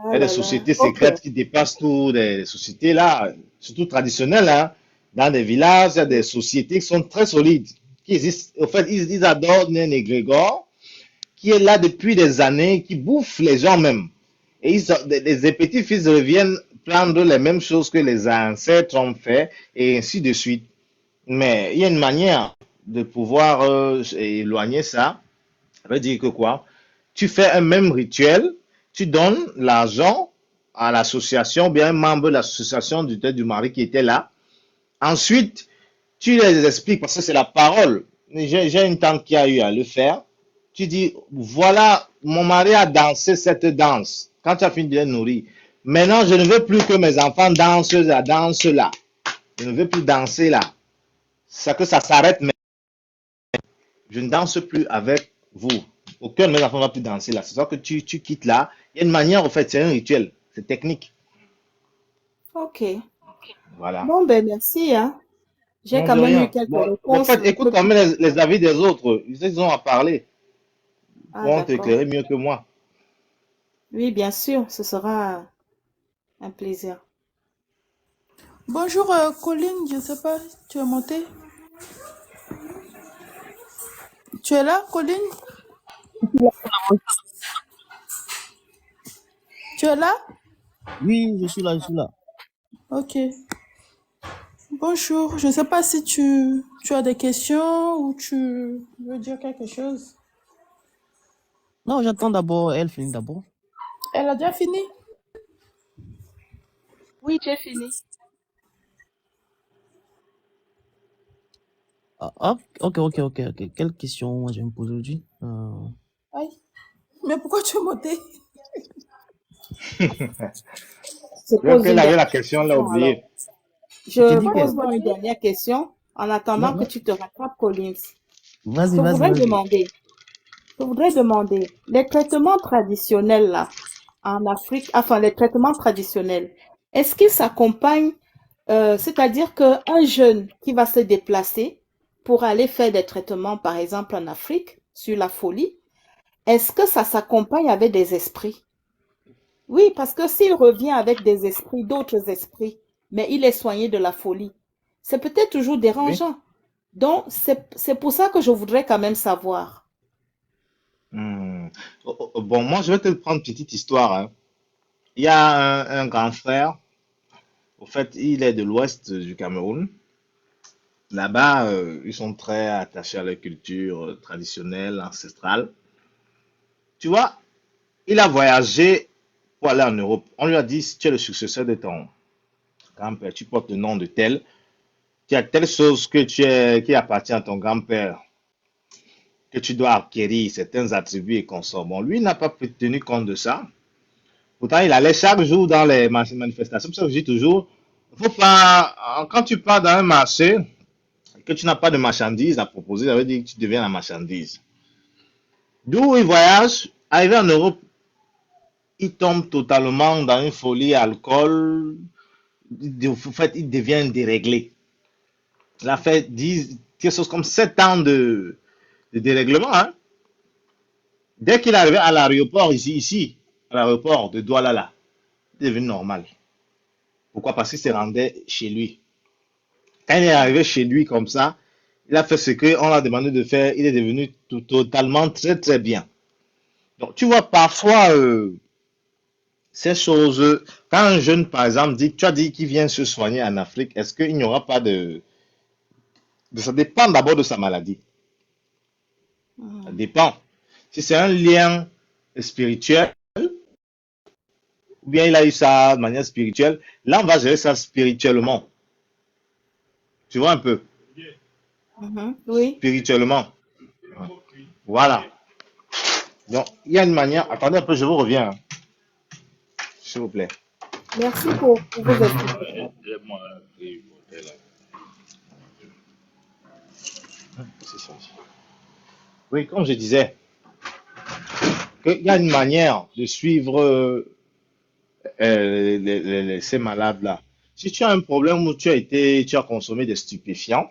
Oh y a des là là. sociétés Ok. secrètes qui dépassent tout, des sociétés là, surtout traditionnelles, hein. Dans des villages, il y a des sociétés qui sont très solides, qui existent. En fait, ils adorent Nène et Grégor, qui est là depuis des années, qui bouffe les gens même. Et les petits-fils reviennent prendre les mêmes choses que les ancêtres ont fait, et ainsi de suite. Mais il y a une manière de pouvoir éloigner ça. Ça veut dire que quoi? Tu fais un même rituel, tu donnes l'argent à l'association, bien un membre de l'association du mari qui était là. Ensuite, tu les expliques parce que c'est la parole. J'ai une tante qui a eu à le faire. Tu dis, voilà, mon mari a dansé cette danse. Quand tu as fini de les nourrir. Maintenant, je ne veux plus que mes enfants dansent la danse là. Je ne veux plus danser là. C'est que ça s'arrête, mais je ne danse plus avec vous. Aucun de mes enfants ne va plus danser là. C'est ça que tu quittes là. Il y a une manière, en fait, c'est un rituel. C'est technique. Ok. Voilà. Bon, ben merci, hein. J'ai Non, quand de même eu rien. quelques Bon, en réponses fait, un écoute peu quand plus. même les avis des autres. Ils ont à parler. Ils Ah, pourront d'accord. t'éclairer mieux que moi. Oui, bien sûr, ce sera un plaisir. Bonjour, Colline, je ne sais pas, tu es montée. Tu es là, Colline? Tu es là? Oui, je suis là, je suis là. Ok. Bonjour, je ne sais pas si tu as des questions ou tu veux dire quelque chose. Non, j'attends d'abord, elle finit d'abord. Elle a déjà fini? Oui, j'ai fini. Ah, ok. Quelle question moi je vais me poser aujourd'hui? Aïe. Mais pourquoi tu es montée? Je Je pose qu'elle une avait la dernière question, elle l'a question alors. oublié. Je te Je dis Pourquoi que... tu pose es moi une partie? dernière question en Non, attendant que non. tu te rattrapes, Collins. Vas-y, Je vas-y, voudrais vas-y. demander, je voudrais demander, les traitements traditionnels là, en Afrique, enfin les traitements traditionnels, est-ce qu'ils s'accompagnent, c'est-à-dire qu'un jeune qui va se déplacer pour aller faire des traitements, par exemple en Afrique, sur la folie, est-ce que ça s'accompagne avec des esprits? Oui, parce que s'il revient avec des esprits, d'autres esprits, mais il est soigné de la folie, c'est peut-être toujours Oui. dérangeant. Donc, c'est pour ça que je voudrais quand même savoir. Hmm. Bon, moi, je vais te prendre une petite histoire, hein. Il y a un grand frère, au fait, il est de l'ouest du Cameroun. Là-bas, ils sont très attachés à leur culture traditionnelle, ancestrale. Tu vois, il a voyagé pour aller en Europe. On lui a dit, si tu es le successeur de ton grand-père, tu portes le nom de tel, tu as telle chose qui appartient à ton grand-père, que tu dois acquérir certains attributs et consorts. Bon, lui n'a pas tenu compte de ça. Pourtant, il allait chaque jour dans les manifestations. C'est pour ça que je dis toujours, faut pas, quand tu pars dans un marché, que tu n'as pas de marchandises à proposer, ça veut dire que tu deviens la marchandise. D'où il voyage, arrivé en Europe, il tombe totalement dans une folie alcool. En fait, il devient déréglé. Il a fait quelque chose comme 7 ans de dérèglement, hein. Dès qu'il est arrivé à l'aéroport, ici, à l'aéroport de Douala, là, il est devenu normal. Pourquoi? Parce qu'il se rendait chez lui. Quand il est arrivé chez lui comme ça, il a fait ce qu'on a demandé de faire. Il est devenu totalement très très bien. Donc tu vois parfois ces choses. Quand un jeune par exemple dit, tu as dit qu'il vient se soigner en Afrique, est-ce qu'il n'y aura pas ça dépend d'abord de sa maladie. Ça Mhm. dépend. Si c'est un lien spirituel, ou bien il a eu ça de manière spirituelle, là on va gérer ça spirituellement. Tu vois un peu? Mhm. Oui, Spirituellement. Voilà. Donc, il y a une manière. Attendez un peu, je vous reviens, hein, s'il vous plaît. merci pour vos explications. Oui, comme je disais, qu'il y a une manière de suivre ces malades-là. Si tu as un problème où tu as consommé des stupéfiants,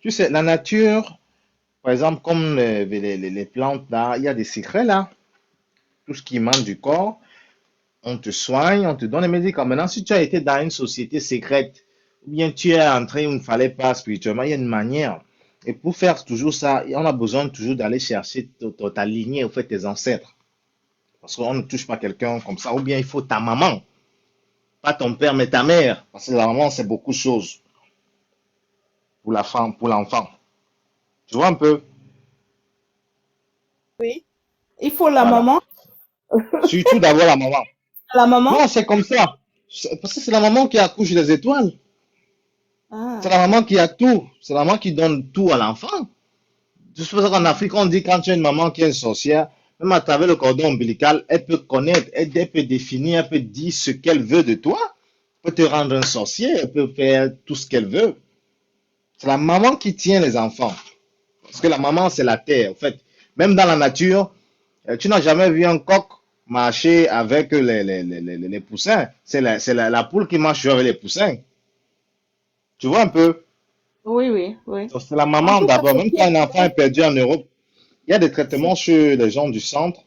tu sais, la nature, par exemple, comme les plantes là, il y a des secrets là, tout ce qui manque du corps, on te soigne, on te donne les médicaments. Maintenant, si tu as été dans une société secrète, ou bien tu es entré où il ne fallait pas spirituellement, il y a une manière. Et pour faire toujours ça, on a besoin toujours d'aller chercher ta lignée, au fait, tes ancêtres. Parce qu'on ne touche pas quelqu'un comme ça. Ou bien il faut ta maman, pas ton père, mais ta mère. Parce que la maman, c'est beaucoup de choses pour la femme, pour l'enfant. Tu vois un peu? Oui. Il faut la Voilà. maman. Surtout d'abord la maman. La maman? Non, c'est comme ça. Parce que c'est la maman qui accouche les étoiles. C'est Ah. la maman qui a tout. C'est la maman qui donne tout à l'enfant. C'est pour ça qu'en Afrique, on dit quand tu as une maman qui est une sorcière, même à travers le cordon ombilical, elle peut connaître, elle peut définir, elle peut dire ce qu'elle veut de toi. Elle peut te rendre un sorcier, elle peut faire tout ce qu'elle veut. C'est la maman qui tient les enfants. Parce que la maman, c'est la terre. En fait, même dans la nature, tu n'as jamais vu un coq marcher avec les poussins. C'est la poule qui marche avec les poussins. Tu vois un peu? Oui, oui, oui. Donc, c'est la En maman tout cas, d'abord. ce Même qui quand est un enfant est clair, perdu en Europe, il y a des c'est- traitements chez les gens du centre.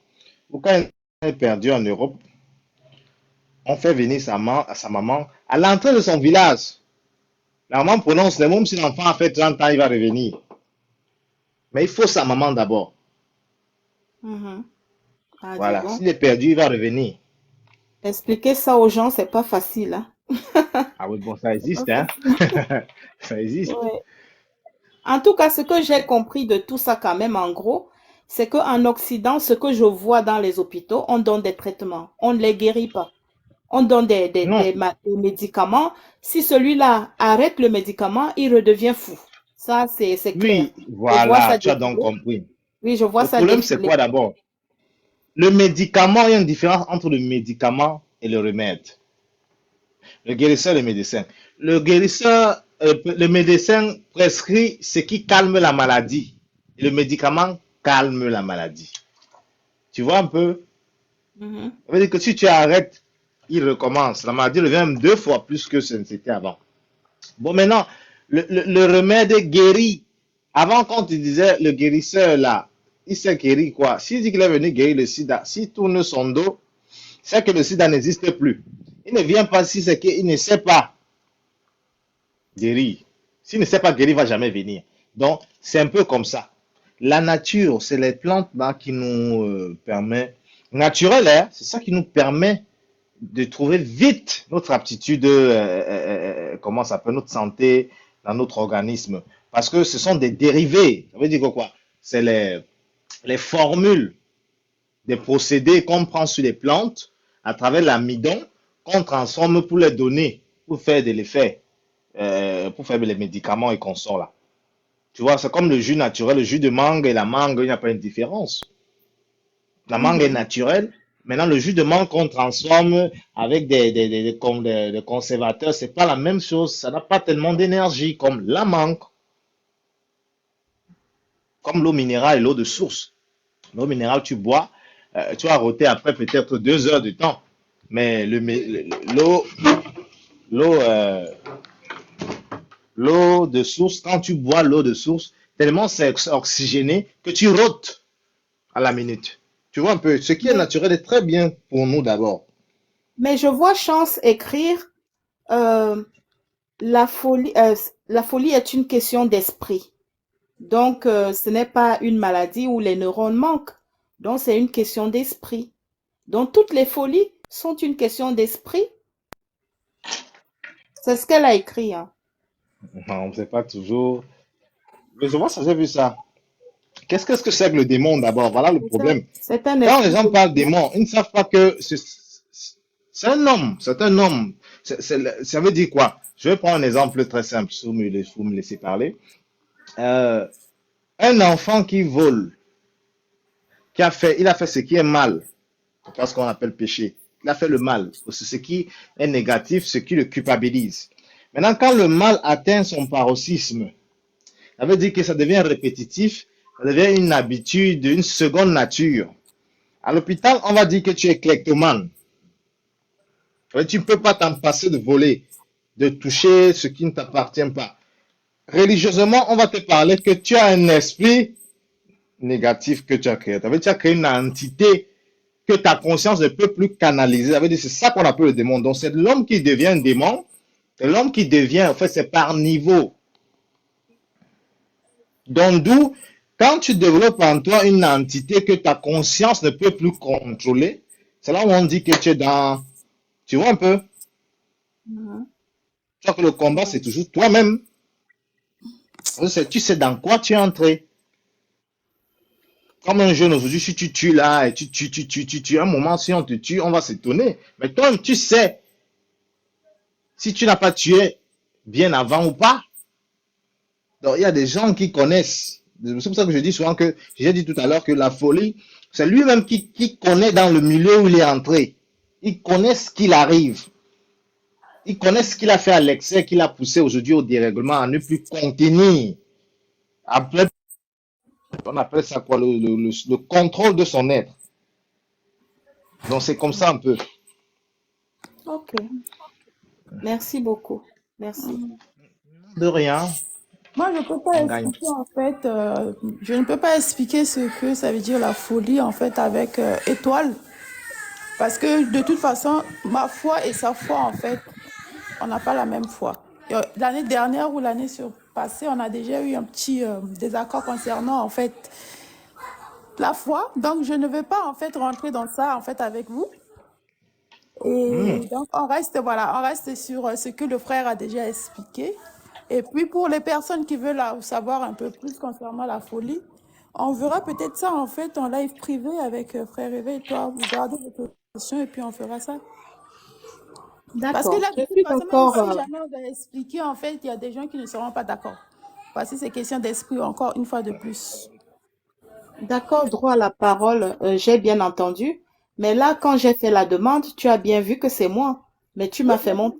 Ou quand un enfant est perdu en Europe, on fait venir sa maman à l'entrée de son village. La maman prononce les mots, même si l'enfant a fait 30 ans, il va revenir. Mais il faut sa maman d'abord. Mhm. Ah, dis Voilà. donc. S'il est perdu, il va revenir. Expliquer ça aux gens, c'est pas facile, hein. Ah oui, bon, ça C'est pas existe, hein? facile. Ça existe. Ouais. En tout cas, ce que j'ai compris de tout ça quand même, en gros, c'est qu'en Occident, ce que je vois dans les hôpitaux, on donne des traitements. On ne les guérit pas. On donne Non, des médicaments. Si celui-là arrête le médicament, il redevient fou. Ça, c'est clair. oui, Je vois voilà, ça tu as donc défiler. compris. Oui, je vois Le ça problème, c'est défiler. quoi d'abord? Le médicament, il y a une différence entre le médicament et le remède. Le guérisseur et le médecin. Le guérisseur, le médecin prescrit ce qui calme la maladie. Et le médicament calme la maladie. Tu vois un peu? Mhm. Ça veut dire que si tu arrêtes, il recommence. La maladie revient même 2 fois plus que ce que c'était avant. Bon, maintenant, le remède guérit. Avant, quand tu disais le guérisseur là, il s'est guéri quoi? S'il dit qu'il est venu guérir le sida, s'il tourne son dos, c'est que le sida n'existe plus. Il ne vient pas si c'est qu'il ne sait pas guérir. S'il ne sait pas guérir, il ne va jamais venir. Donc, c'est un peu comme ça. La nature, c'est les plantes là qui nous permet, naturel, hein, c'est ça qui nous permet de trouver vite notre aptitude, comment ça s'appelle, notre santé dans notre organisme. Parce que ce sont des dérivés. Ça veut dire que quoi? C'est les formules, des procédés qu'on prend sur les plantes à travers l'amidon qu'on transforme pour les donner, pour faire de l'effet, pour faire les médicaments et qu'on sort là. Tu vois, c'est comme le jus naturel, le jus de mangue et la mangue, il n'y a pas une différence. La mangue est Mhm. naturelle. Maintenant, le jus de mangue qu'on transforme avec des conservateurs, c'est pas la même chose. Ça n'a pas tellement d'énergie comme la mangue, comme l'eau minérale et l'eau de source. L'eau minérale, tu bois, tu vas rôter après peut-être 2 heures de temps. Mais l'eau, l'eau, l'eau de source, quand tu bois l'eau de source, tellement c'est oxygéné que tu rôtes à la minute. Tu vois un peu, ce qui est Mais, naturel est très bien pour nous d'abord. mais je vois Chance écrire euh, la folie est une question d'esprit. Donc, ce n'est pas une maladie où les neurones manquent. Donc, c'est une question d'esprit. Donc, toutes les folies sont une question d'esprit. C'est ce qu'elle a écrit, hein. Non, on ne sait pas toujours. Mais je vois ça, j'ai vu ça. Qu'est-ce que c'est que le démon d'abord? Voilà le problème. C'est un Quand les esprit gens parlent positif. démon, ils ne savent pas que c'est un homme, c'est un homme. Ça veut dire quoi? Je vais prendre un exemple très simple, si vous me laissez parler. Euh, un enfant qui vole, il a fait ce qui est mal, c'est ce qu'on appelle péché. Il a fait le mal, ce qui est négatif, ce qui le culpabilise. Maintenant, quand le mal atteint son paroxysme, ça veut dire que ça devient répétitif, ça devient une habitude, une seconde nature. À l'hôpital, on va dire que tu es kleptomane. Tu ne peux pas t'en passer de voler, de toucher ce qui ne t'appartient pas. Religieusement, on va te parler que tu as un esprit négatif que tu as créé. Ça veut dire que tu as créé une entité que ta conscience ne peut plus canaliser. Ça veut dire que c'est ça qu'on appelle le démon. Donc, c'est l'homme qui devient un démon. C'est l'homme qui devient, en fait, c'est par niveau. Donc, d'où, quand tu développes en toi une entité que ta conscience ne peut plus contrôler, c'est là où on dit que tu es dans, tu vois un peu, Mhm. tu vois que le combat, c'est toujours toi-même. Tu sais dans quoi tu es entré. Comme un jeune aujourd'hui, si tu tues là, et tu, un moment, si on te tue, on va s'étonner. Mais toi, tu sais si tu n'as pas tué bien avant ou pas. Donc, il y a des gens qui connaissent. C'est pour ça que je dis souvent que, j'ai dit tout à l'heure que la folie, c'est lui-même qui connaît dans le milieu où il est entré. Il connaît ce qu'il arrive. Il connaît ce qu'il a fait à l'excès, qu'il a poussé aujourd'hui au dérèglement, à ne plus contenir. Après, on appelle ça quoi, le contrôle de son être. Donc, c'est comme ça un peu. Ok. Merci beaucoup. Merci. De rien, Moi, je peux pas on gagne. expliquer en fait, je ne peux pas expliquer ce que ça veut dire la folie en fait avec étoile, parce que de toute façon, ma foi et sa foi en fait, on n'a pas la même foi. L'année dernière ou l'année surpassée, on a déjà eu un petit désaccord concernant en fait la foi. Donc, je ne vais pas en fait rentrer dans ça en fait avec vous. Hmm. Et donc, on reste sur ce que le frère a déjà expliqué. Et puis, pour les personnes qui veulent savoir un peu plus concernant la folie, on verra peut-être ça en fait en live privé avec frère Éveil. Toi, vous gardez vos questions et puis on fera ça. Parce que D'accord. là, de Je toute suis façon, même encore, si jamais on va expliquer, en fait, il y a des gens qui ne seront pas d'accord. Parce que c'est question d'esprit, encore une fois de plus. d'accord, droit à la parole. J'ai bien entendu. Mais là, quand j'ai fait la demande, tu as bien vu que c'est moi. Mais tu Oui, m'as fait monter.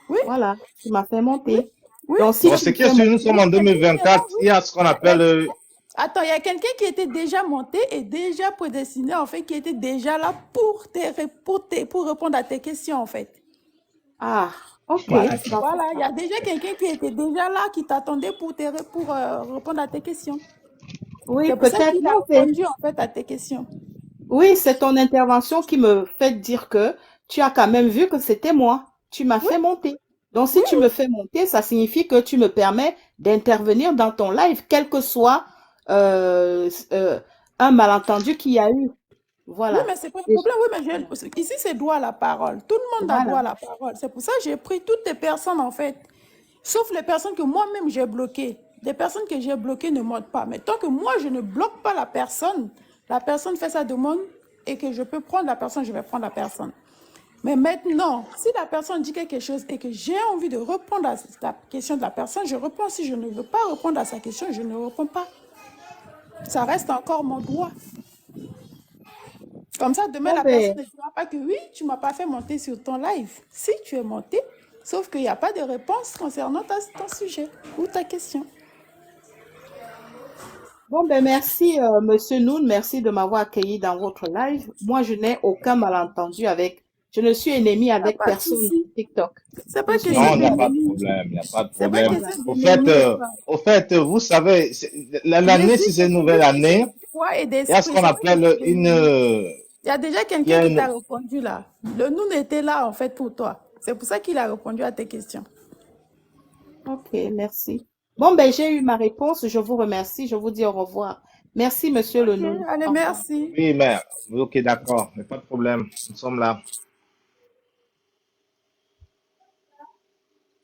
oui, Voilà. Tu m'as fait oui, monter. oui. Donc, si Bon, tu ce me qui est fais sûr, nous monter, sommes en Mais 2024. premièrement, oui. Il y a ce qu'on appelle Attends, il y a quelqu'un qui était déjà monté et déjà prédestiné, en fait, qui était déjà là pour répondre à tes questions, en fait. Ah, ok. Voilà, Dans ce voilà, il y cas. a déjà quelqu'un qui était déjà là, qui t'attendait pour répondre à tes questions. Oui, C'est pour ça peut-être. qu'il a Non, répondu, en fait, à tes questions. oui, c'est ton intervention qui me fait dire que tu as quand même vu que c'était moi. Tu m'as Oui, fait monter. Donc, si oui, tu me fais monter, ça signifie que tu me permets d'intervenir dans ton live, quel que soit euh, euh, un malentendu qu'il y a eu. oui, Voilà. mais c'est pas un Et- problème. Oui, mais ici, c'est droit à la parole. Tout le monde a droit voilà. à la parole. C'est pour ça que j'ai pris toutes les personnes, en fait. Sauf les personnes que moi-même j'ai bloquées. Les personnes que j'ai bloquées ne montent pas. Mais tant que moi, je ne bloque pas la personne fait sa demande et que je peux prendre la personne, je vais prendre la personne. Mais maintenant, si la personne dit quelque chose et que j'ai envie de répondre à la question de la personne, je réponds. Si je ne veux pas répondre à sa question, je ne réponds pas. Ça reste encore mon droit. Comme ça, demain, Bon, la personne ben, ne dira pas que oui, tu ne m'as pas fait monter sur ton live. Si tu es monté, sauf qu'il n'y a pas de réponse concernant ton sujet ou ta question. bon, ben, merci, Monsieur Noun. Merci de m'avoir accueilli dans votre live. Moi, je n'ai aucun malentendu avec, je ne suis ennemi Il n'y a avec pas de personne sur souci. TikTok. C'est Je pas suis Non, il n'y question a ennemi. pas de d'ennemi. problème, il n'y a pas de C'est pas problème. question Au fait, d'ennemi. vous savez, l'année, si Jésus, c'est une nouvelle Jésus, année, foi et il y a ce d'esprit. qu'on C'est pas appelle question une, d'ennemi. Il y a déjà il y quelqu'un a qui t'a une, répondu là. Le nous était là en fait pour toi. C'est pour ça qu'il a répondu à tes questions. Ok, merci. Bon, ben, j'ai eu ma réponse. Je vous remercie. Je vous dis au revoir. Merci, Monsieur Ok, Lenoun. allez, Au revoir. merci. oui, mais, ok, d'accord, mais pas de problème, nous sommes là.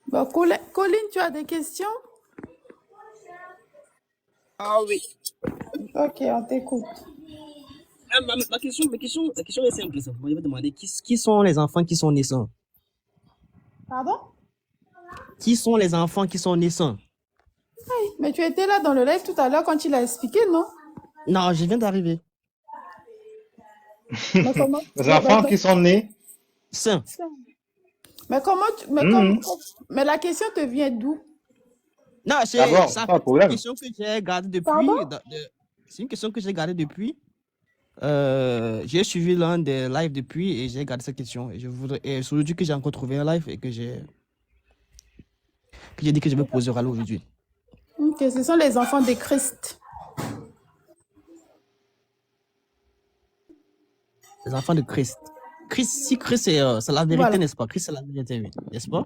Bon, Colline, tu as des questions? Ah oui. Ok, on t'écoute. La question est simple. Ça. Moi, je vais demander qui sont les enfants qui sont naissants? Pardon? Qui sont les enfants qui sont naissants? Mais tu étais là dans le live tout à l'heure quand il a expliqué, non? Non, je viens d'arriver. Mais comment? Les enfants qui sont nés, Saint. Mais comment hum, mais la question te vient d'où? Non, d'abord, ça, pas de c'est une problème. question que j'ai gardée Pardon? depuis. C'est une question que j'ai gardée depuis. J'ai suivi l'un des lives depuis et j'ai gardé cette question. Et c'est aujourd'hui que j'ai encore trouvé un live et que j'ai dit que je vais poser au râle aujourd'hui. Ok, ce sont les enfants de Christ. Les enfants de Christ. Christ, c'est la vérité, Voilà. n'est-ce pas? Christ, c'est la vérité, oui. N'est-ce pas?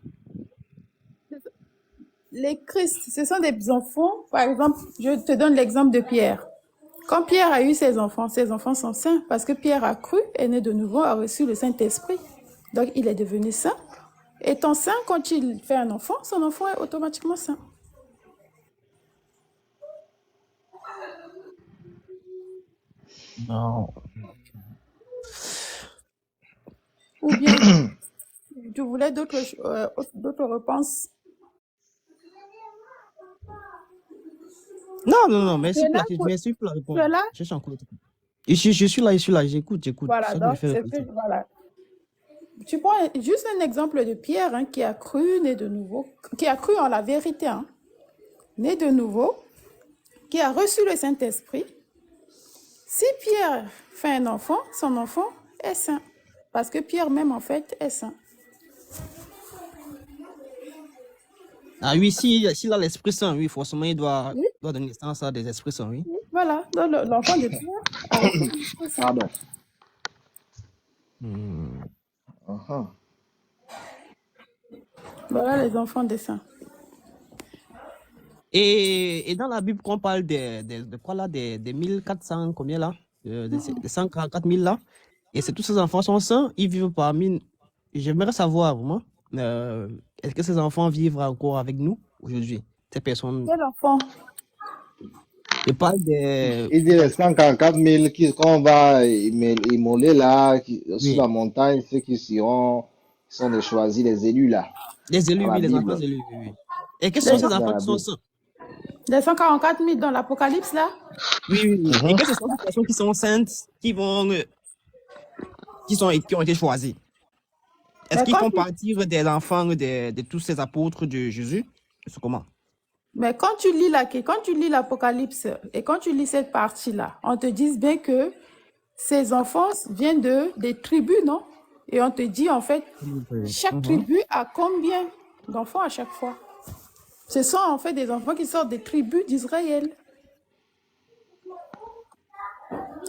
Les Christ, ce sont des enfants. Par exemple, je te donne l'exemple de Pierre. Quand Pierre a eu ses enfants sont saints parce que Pierre a cru, est né de nouveau, a reçu le Saint-Esprit. Donc, il est devenu saint. Étant saint, quand il fait un enfant, son enfant est automatiquement saint. Non. Ou bien, tu voulais d'autres réponses? Non, Tu merci es pour là? merci pour la Tu réponse. es là? Je suis encore. Je suis là, j'écoute. Voilà, Ça me donc fait c'est réfléchir. voilà. Tu prends juste un exemple de Pierre hein, qui a cru, né de nouveau, qui a cru en la vérité, hein, né de nouveau, qui a reçu le Saint-Esprit. Si Pierre fait un enfant, son enfant est saint. Parce que Pierre même, en fait, est saint. Ah oui, s'il a l'Esprit Saint, oui, forcément, il doit Oui, donner naissance à des Esprits Saints, oui. voilà. Donc l'enfant de Pierre a reçu l'Esprit Saint. Pardon. Hmm. Uh-huh. Voilà les enfants des saints. Et dans la Bible, quand on parle de quoi là, des 1400, combien là? Des 144 000 là. Et c'est tous ces enfants sont saints, ils vivent parmi. J'aimerais savoir, vraiment, est-ce que ces enfants vivent encore avec nous aujourd'hui? Ces personnes. Quel enfant? Je parle des. Il dit les 144 000 qu'on va immoler là, sur la Oui, montagne, ceux qui sont les choisis, les élus là, les élus, dans la oui, les enfants Bible. élus, oui, oui. Et quels Ouais, sont Les, ces cent- c'est dans enfants la qui sont Bible. saints? les 144 000 dans l'Apocalypse, là? Oui. Et Mhm. que ce sont ces personnes qui sont saintes, qui ont été choisies. Est-ce Mais qu'ils quand font tu... partie des enfants de tous ces apôtres de Jésus? C'est comment? Mais quand tu lis l'Apocalypse et quand tu lis cette partie-là, on te dit bien que ces enfants viennent des tribus, non? Et on te dit en fait, chaque tribu a combien d'enfants à chaque fois? Ce sont en fait des enfants qui sortent des tribus d'Israël.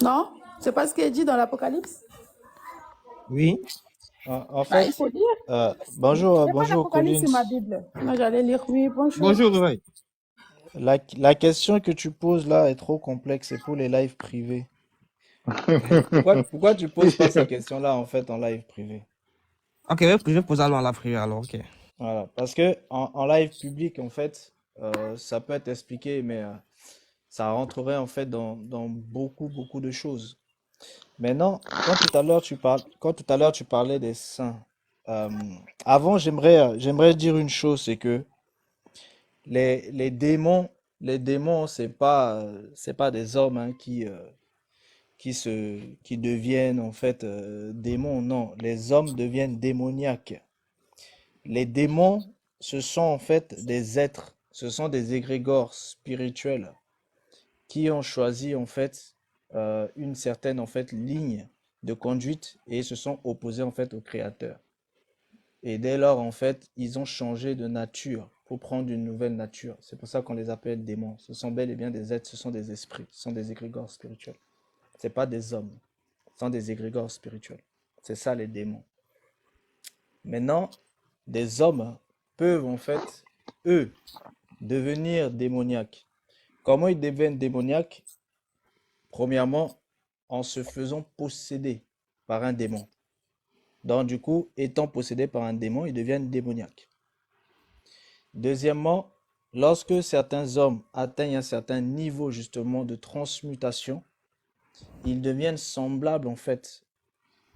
Non? C'est pas ce qui est dit dans l'Apocalypse? Oui. En Bah, il fait, faut dire. bonjour, J'ai pas bonjour l'Apocalypse Collins. sur ma Bible. Sinon, j'allais lire. Oui, bonjour. Bonjour, Réveil. La question que tu poses là est trop complexe, c'est pour les lives privés. Pourquoi tu poses pas ces questions-là en fait en live privé? Ok, je vais poser alors à la prière alors, ok. Voilà, parce que en live public en fait, ça peut être expliqué, mais ça rentrerait en fait dans beaucoup de choses. Maintenant, quand tout à l'heure tu parlais des saints, euh, avant j'aimerais dire une chose, c'est que les démons, c'est pas des hommes hein, qui deviennent en fait démons. Non, les hommes deviennent démoniaques. Les démons, ce sont en fait des êtres, ce sont des égrégores spirituels qui ont choisi en fait une certaine en fait ligne de conduite et se sont opposés en fait au Créateur. Et dès lors en fait, ils ont changé de nature pour prendre une nouvelle nature. C'est pour ça qu'on les appelle démons. Ce sont bel et bien des êtres, ce sont des esprits, ce sont des égrégores spirituels. C'est pas des hommes, ce sont des égrégores spirituels. C'est ça les démons. Maintenant, des hommes peuvent en fait, eux, devenir démoniaques. Comment ils deviennent démoniaques? Premièrement, en se faisant posséder par un démon. Donc du coup, étant possédés par un démon, ils deviennent démoniaques. Deuxièmement, lorsque certains hommes atteignent un certain niveau justement de transmutation, ils deviennent semblables en fait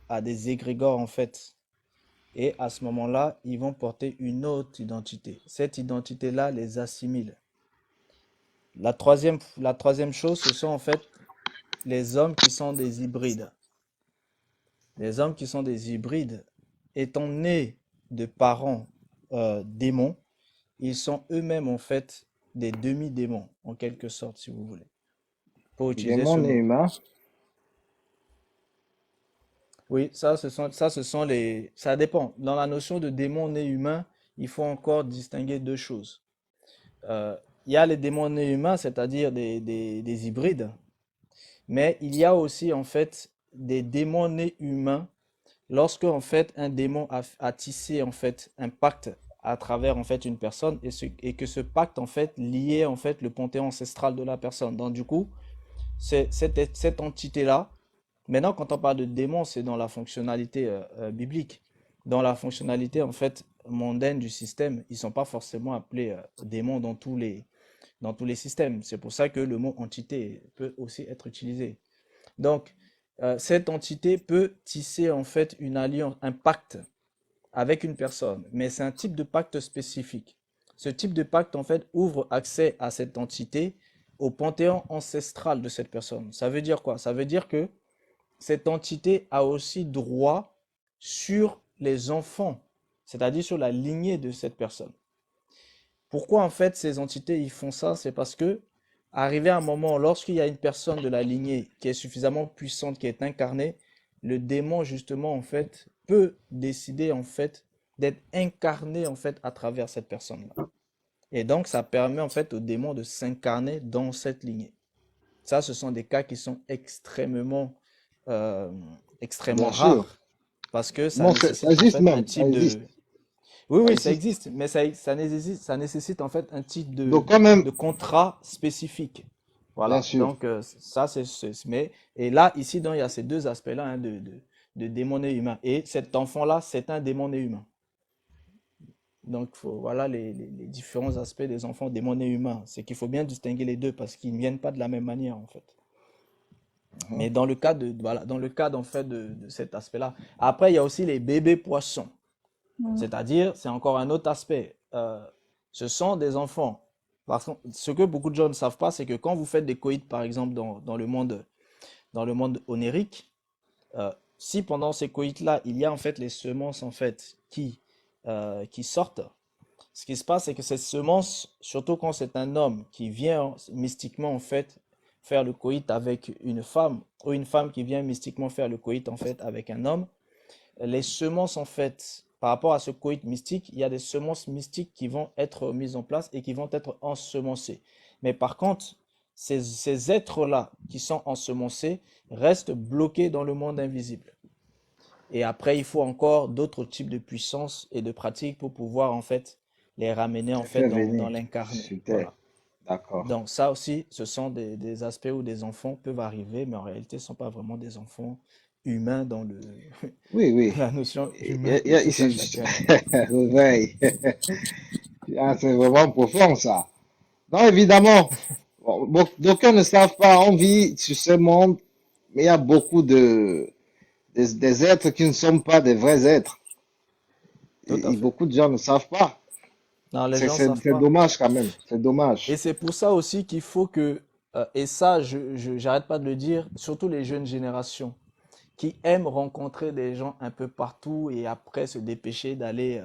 à des égrégores en fait. Et à ce moment-là, ils vont porter une autre identité. Cette identité-là les assimile. La troisième chose, ce sont en fait les hommes qui sont des hybrides. Les hommes qui sont des hybrides, étant nés de parents démons, ils sont eux-mêmes en fait des demi-démons, en quelque sorte, si vous voulez, pour utiliser ce Démon et mot. humain. Oui, ce sont les... Ça dépend. Dans la notion de démon né humain, il faut encore distinguer deux choses. Euh, il y a les démons nés humains, c'est-à-dire des hybrides, mais il y a aussi en fait des démons nés humains lorsque en fait un démon a tissé en fait un pacte à travers en fait une personne et que ce pacte en fait liait en fait le panthéon ancestral de la personne. Donc du coup, c'est cette entité-là. Maintenant, quand on parle de démon, c'est dans la fonctionnalité biblique. Dans la fonctionnalité en fait mondaine du système, ils sont pas forcément appelés démons dans tous les systèmes. C'est pour ça que le mot entité peut aussi être utilisé. Donc, cette entité peut tisser en fait une alliance, un pacte avec une personne, mais c'est un type de pacte spécifique. Ce type de pacte en fait ouvre accès à cette entité au panthéon ancestral de cette personne. Ça veut dire quoi? Ça veut dire que cette entité a aussi droit sur les enfants, c'est-à-dire sur la lignée de cette personne. Pourquoi en fait ces entités ils font ça? C'est parce que arrivé à un moment, lorsqu'il y a une personne de la lignée qui est suffisamment puissante, qui est incarnée, le démon justement en fait peut décider en fait d'être incarné en fait à travers cette personne-là. Et donc ça permet en fait au démon de s'incarner dans cette lignée. Ça, ce sont des cas qui sont euh, extrêmement Bien sûr. rares parce que ça Non, ça nécessite en existe fait un même. Ça type existe. de, oui, Ça oui, ça existe. existe, mais ça nécessite en fait un type Donc, quand même, de contrat spécifique. bien Voilà, sûr. donc ça, mais, et là, ici, donc, il y a ces deux aspects-là hein, de démoné humain. Et cet enfant-là, c'est un démoné humain. Donc, voilà les différents aspects des enfants démonés humains. C'est qu'il faut bien distinguer les deux parce qu'ils ne viennent pas de la même manière, en fait. Mais dans le cas voilà, dans le cadre, en fait, de cet aspect-là. Après, il y a aussi les bébés poissons. C'est-à-dire, c'est encore un autre aspect. Ce sont des enfants. Parce que ce que beaucoup de gens ne savent pas, c'est que quand vous faites des coïts, par exemple, dans le monde onérique, si pendant ces coïts-là, il y a en fait les semences en fait qui sortent, ce qui se passe, c'est que cette semence, surtout quand c'est un homme qui vient mystiquement, en fait, faire le coït avec une femme, ou une femme qui vient mystiquement faire le coït, en fait, avec un homme, les semences, en fait, par rapport à ce coït mystique, il y a des semences mystiques qui vont être mises en place et qui vont être ensemencées. Mais par contre, ces êtres-là qui sont ensemencés restent bloqués dans le monde invisible. Et après, il faut encore d'autres types de puissances et de pratiques pour pouvoir, en fait, les ramener, en Les fait, faire dans venir l'incarné. sur terre. Voilà. D'accord. Donc ça aussi, ce sont des aspects où des enfants peuvent arriver, mais en réalité, ce ne sont pas vraiment des enfants humains dans le, Oui, oui. la notion Il humain de tout un chacun. Réveil. Ah, c'est vraiment profond, ça. Non, évidemment, bon, d'aucuns ne savent pas, on vit sur ce monde, mais il y a beaucoup des êtres qui ne sont pas des vrais êtres. Tout à Et fait. beaucoup de gens ne savent pas. Non, les C'est gens ne savent c'est pas. dommage quand même, c'est Et dommage. c'est pour ça aussi qu'il faut que, et ça, j'arrête pas de le dire, surtout les jeunes générations, qui aiment rencontrer des gens un peu partout et après se dépêcher d'aller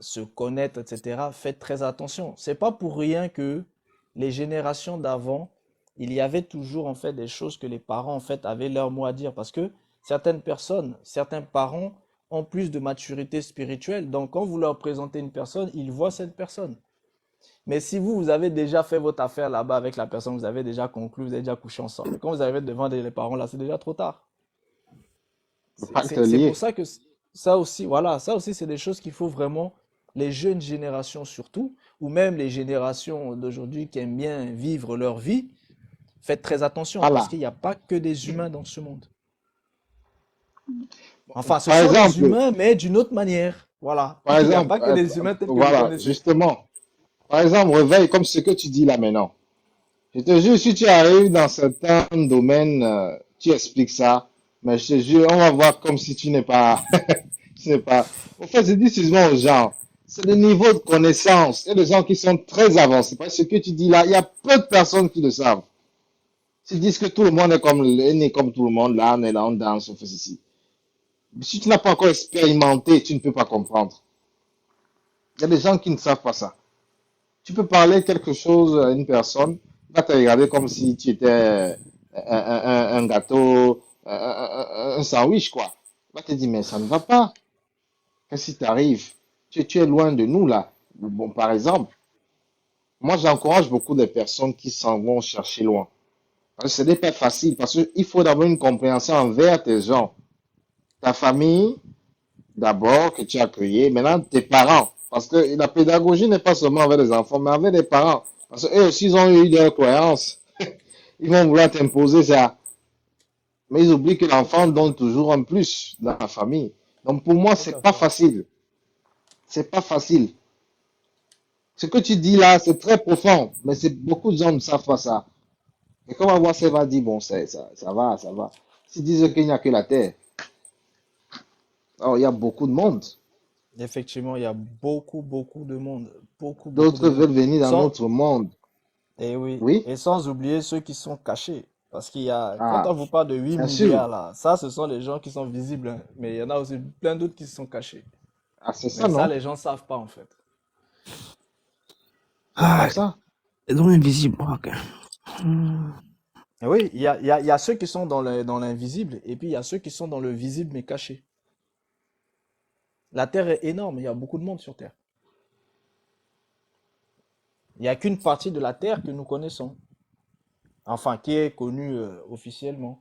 se connaître, etc. Faites très attention. C'est pas pour rien que les générations d'avant, il y avait toujours en fait des choses que les parents en fait avaient leur mot à dire parce que certaines personnes, certains parents ont plus de maturité spirituelle. Donc quand vous leur présentez une personne, ils voient cette personne. Mais si vous, vous avez déjà fait votre affaire là-bas avec la personne, vous avez déjà conclu, vous avez déjà couché ensemble. Quand vous arrivez devant les parents là, c'est déjà trop tard. Le C'est pacte c'est- est c'est pour lié. ça que ça aussi, voilà, ça aussi, c'est des choses qu'il faut vraiment, les jeunes générations surtout, ou même les générations d'aujourd'hui qui aiment bien vivre leur vie, faites très attention parce Voilà. qu'il n'y a pas que des humains dans ce monde. Enfin, ce Par sont des exemple, humains, mais d'une autre manière. Voilà. par Il n'y a exemple, pas que des humains tels que vous voilà, connaissez. justement. Par exemple, réveil comme ce que tu dis là maintenant. Je te jure, si tu arrives dans certains domaines, tu expliques ça, mais je te jure, on va voir comme si tu n'es pas, tu n'es pas. En fait, je dis souvent aux gens, c'est le niveau de connaissance. Il y a des gens qui sont très avancés. Parce que ce que tu dis là, il y a peu de personnes qui le savent. Ils disent que tout le monde est né comme tout le monde, là, on est là, on danse, on fait ceci. Si tu n'as pas encore expérimenté, tu ne peux pas comprendre. Il y a des gens qui ne savent pas ça. Tu peux parler quelque chose à une personne, il va te regarder comme si tu étais un gâteau, un sandwich, quoi. Il va te dire, mais ça ne va pas. Qu'est-ce qui t'arrive? Tu es loin de nous, là. Bon, par exemple, moi, j'encourage beaucoup de personnes qui s'en vont chercher loin. Parce que ce n'est pas facile, parce qu'il faut d'abord une compréhension envers tes gens. Ta famille, d'abord, que tu as créé, maintenant tes parents. Parce que la pédagogie n'est pas seulement avec les enfants, mais avec les parents. Parce qu'eux aussi, ils ont eu des croyances. Ils vont vouloir t'imposer ça. Mais ils oublient que l'enfant donne toujours un plus dans la famille. Donc pour moi, Tout c'est à pas fait. facile. C'est pas facile. Ce que tu dis là, c'est très profond, mais c'est beaucoup de gens ne savent pas ça. Et comme on voit, ça va dire, bon, ça va, ça va. S'ils disent qu'il n'y a que la terre, alors il y a beaucoup de monde. Effectivement, il y a beaucoup, beaucoup de monde. Beaucoup, beaucoup de D'autres monde. veulent venir dans Sans, notre monde. et oui, Oui? et sans oublier ceux qui sont cachés. Parce qu'il y a, quand Ah, on vous parle de 8 bien sûr. milliards là, ça, ce sont les gens qui sont visibles, hein. Mais il y en a aussi plein d'autres qui sont cachés. Ah, c'est ça, Mais ça, non? les gens ne savent pas en fait. C'est comme Ah, ça. les dons invisibles. Ok. Et oui, il y a ceux qui sont dans l'invisible, et puis il y a ceux qui sont dans le visible mais cachés. La Terre est énorme, il y a beaucoup de monde sur Terre. Il n'y a qu'une partie de la Terre que nous connaissons. Enfin, qui est connue officiellement.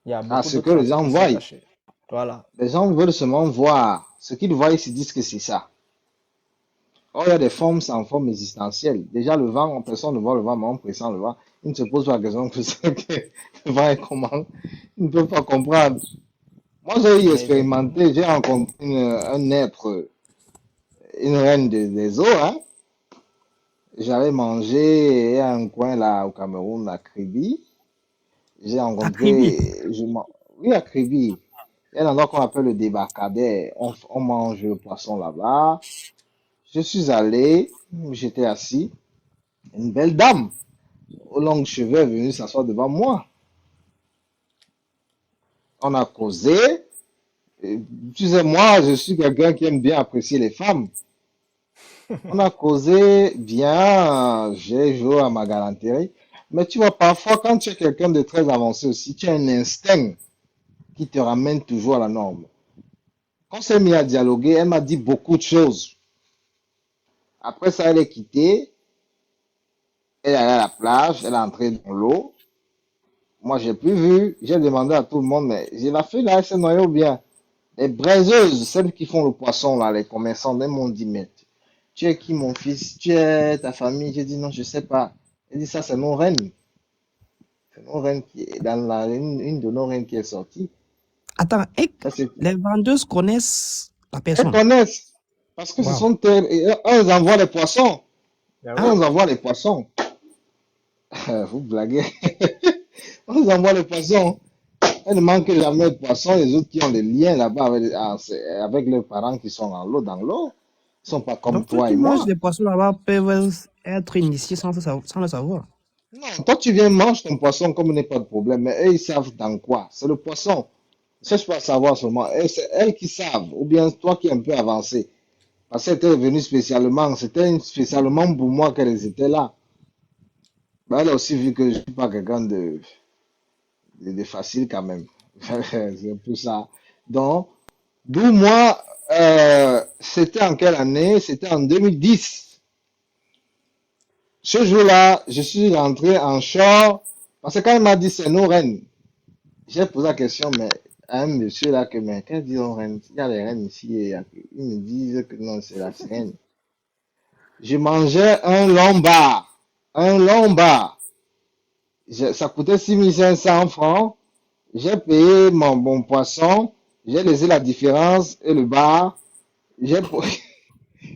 Il y a Ah, beaucoup ce d'autres que les parties gens qui sont voient. cachées. Voilà. Les gens veulent seulement voir. Ce qu'ils voient, ils se disent que c'est ça. Or, il y a des formes sans forme existentielle. Déjà, le vent, personne ne voit le vent, mais on pressent le vent. Ils ne se posent pas la question que le vent est comment. Ils ne peuvent pas comprendre. Moi, j'ai eu Mais effectivement. expérimenté, j'ai rencontré un être, une reine des eaux, hein. J'avais mangé à un coin là au Cameroun, à Kribi. J'ai Acribi. rencontré, oui, à Kribi. Il y a un endroit qu'on appelle le débarcadère. On mange le poisson là-bas. Je suis allé, j'étais assis. Une belle dame aux longs cheveux est venue s'asseoir devant moi. On a causé. Et, tu sais, moi, je suis quelqu'un qui aime bien apprécier les femmes. On a causé bien, j'ai joué à ma galanterie. Mais tu vois, parfois, quand tu es quelqu'un de très avancé aussi, tu as un instinct qui te ramène toujours à la norme. Quand on s'est mis à dialoguer, elle m'a dit beaucoup de choses. Après ça, elle est quittée, elle est allée à la plage, elle est entrée dans l'eau. Moi, j'ai plus vu, j'ai demandé à tout le monde, mais j'ai la fille là, elle s'est noyée ou bien. Les braiseuses, celles qui font le poisson là, les commerçants, elles m'ont dit, mais tu es qui mon fils? Tu es ta famille? J'ai dit non, je sais pas. Elle dit ça, c'est nos reines. C'est nos reines qui est dans une de nos reines qui est sortie. Attends, et Ça, c'est, les vendeuses connaissent la elles personne. connaissent parce que ce Wow. sont elles, et elles envoient les poissons. Ah Ah, Elles oui. envoient les poissons. Vous blaguez. Elles envoient les poissons. Elles ne manquent jamais de poissons. Les autres qui ont des liens là-bas avec leurs parents qui sont dans l'eau, ils sont pas comme donc ceux toi qui et mangent moi. les poissons là-bas peuvent être initiés sans le savoir. Non, toi tu viens manger ton poisson comme il n'est pas de problème, mais eux ils savent dans quoi. C'est le poisson. Ne cherche pas à savoir seulement. C'est elles qui savent, ou bien toi qui es un peu avancé. Parce qu'elles étaient venues spécialement, c'était spécialement pour moi qu'elles étaient là. Ben, elle a aussi vu que je ne suis pas quelqu'un de facile quand même. C'est un peu ça. Donc, d'où moi, c'était en quelle année? C'était en 2010. Ce jour-là, je suis rentré en short, parce que quand il m'a dit c'est nos reines, j'ai posé la question, mais à un monsieur là, mais qu'est-ce dit on reine? Il y a les reines ici, et ils me disent que non, c'est la reine. Je mangeais un lombard. Un lombard. Ça coûtait 6 500 francs. J'ai payé mon bon poisson. J'ai laissé la différence et le bar. J'ai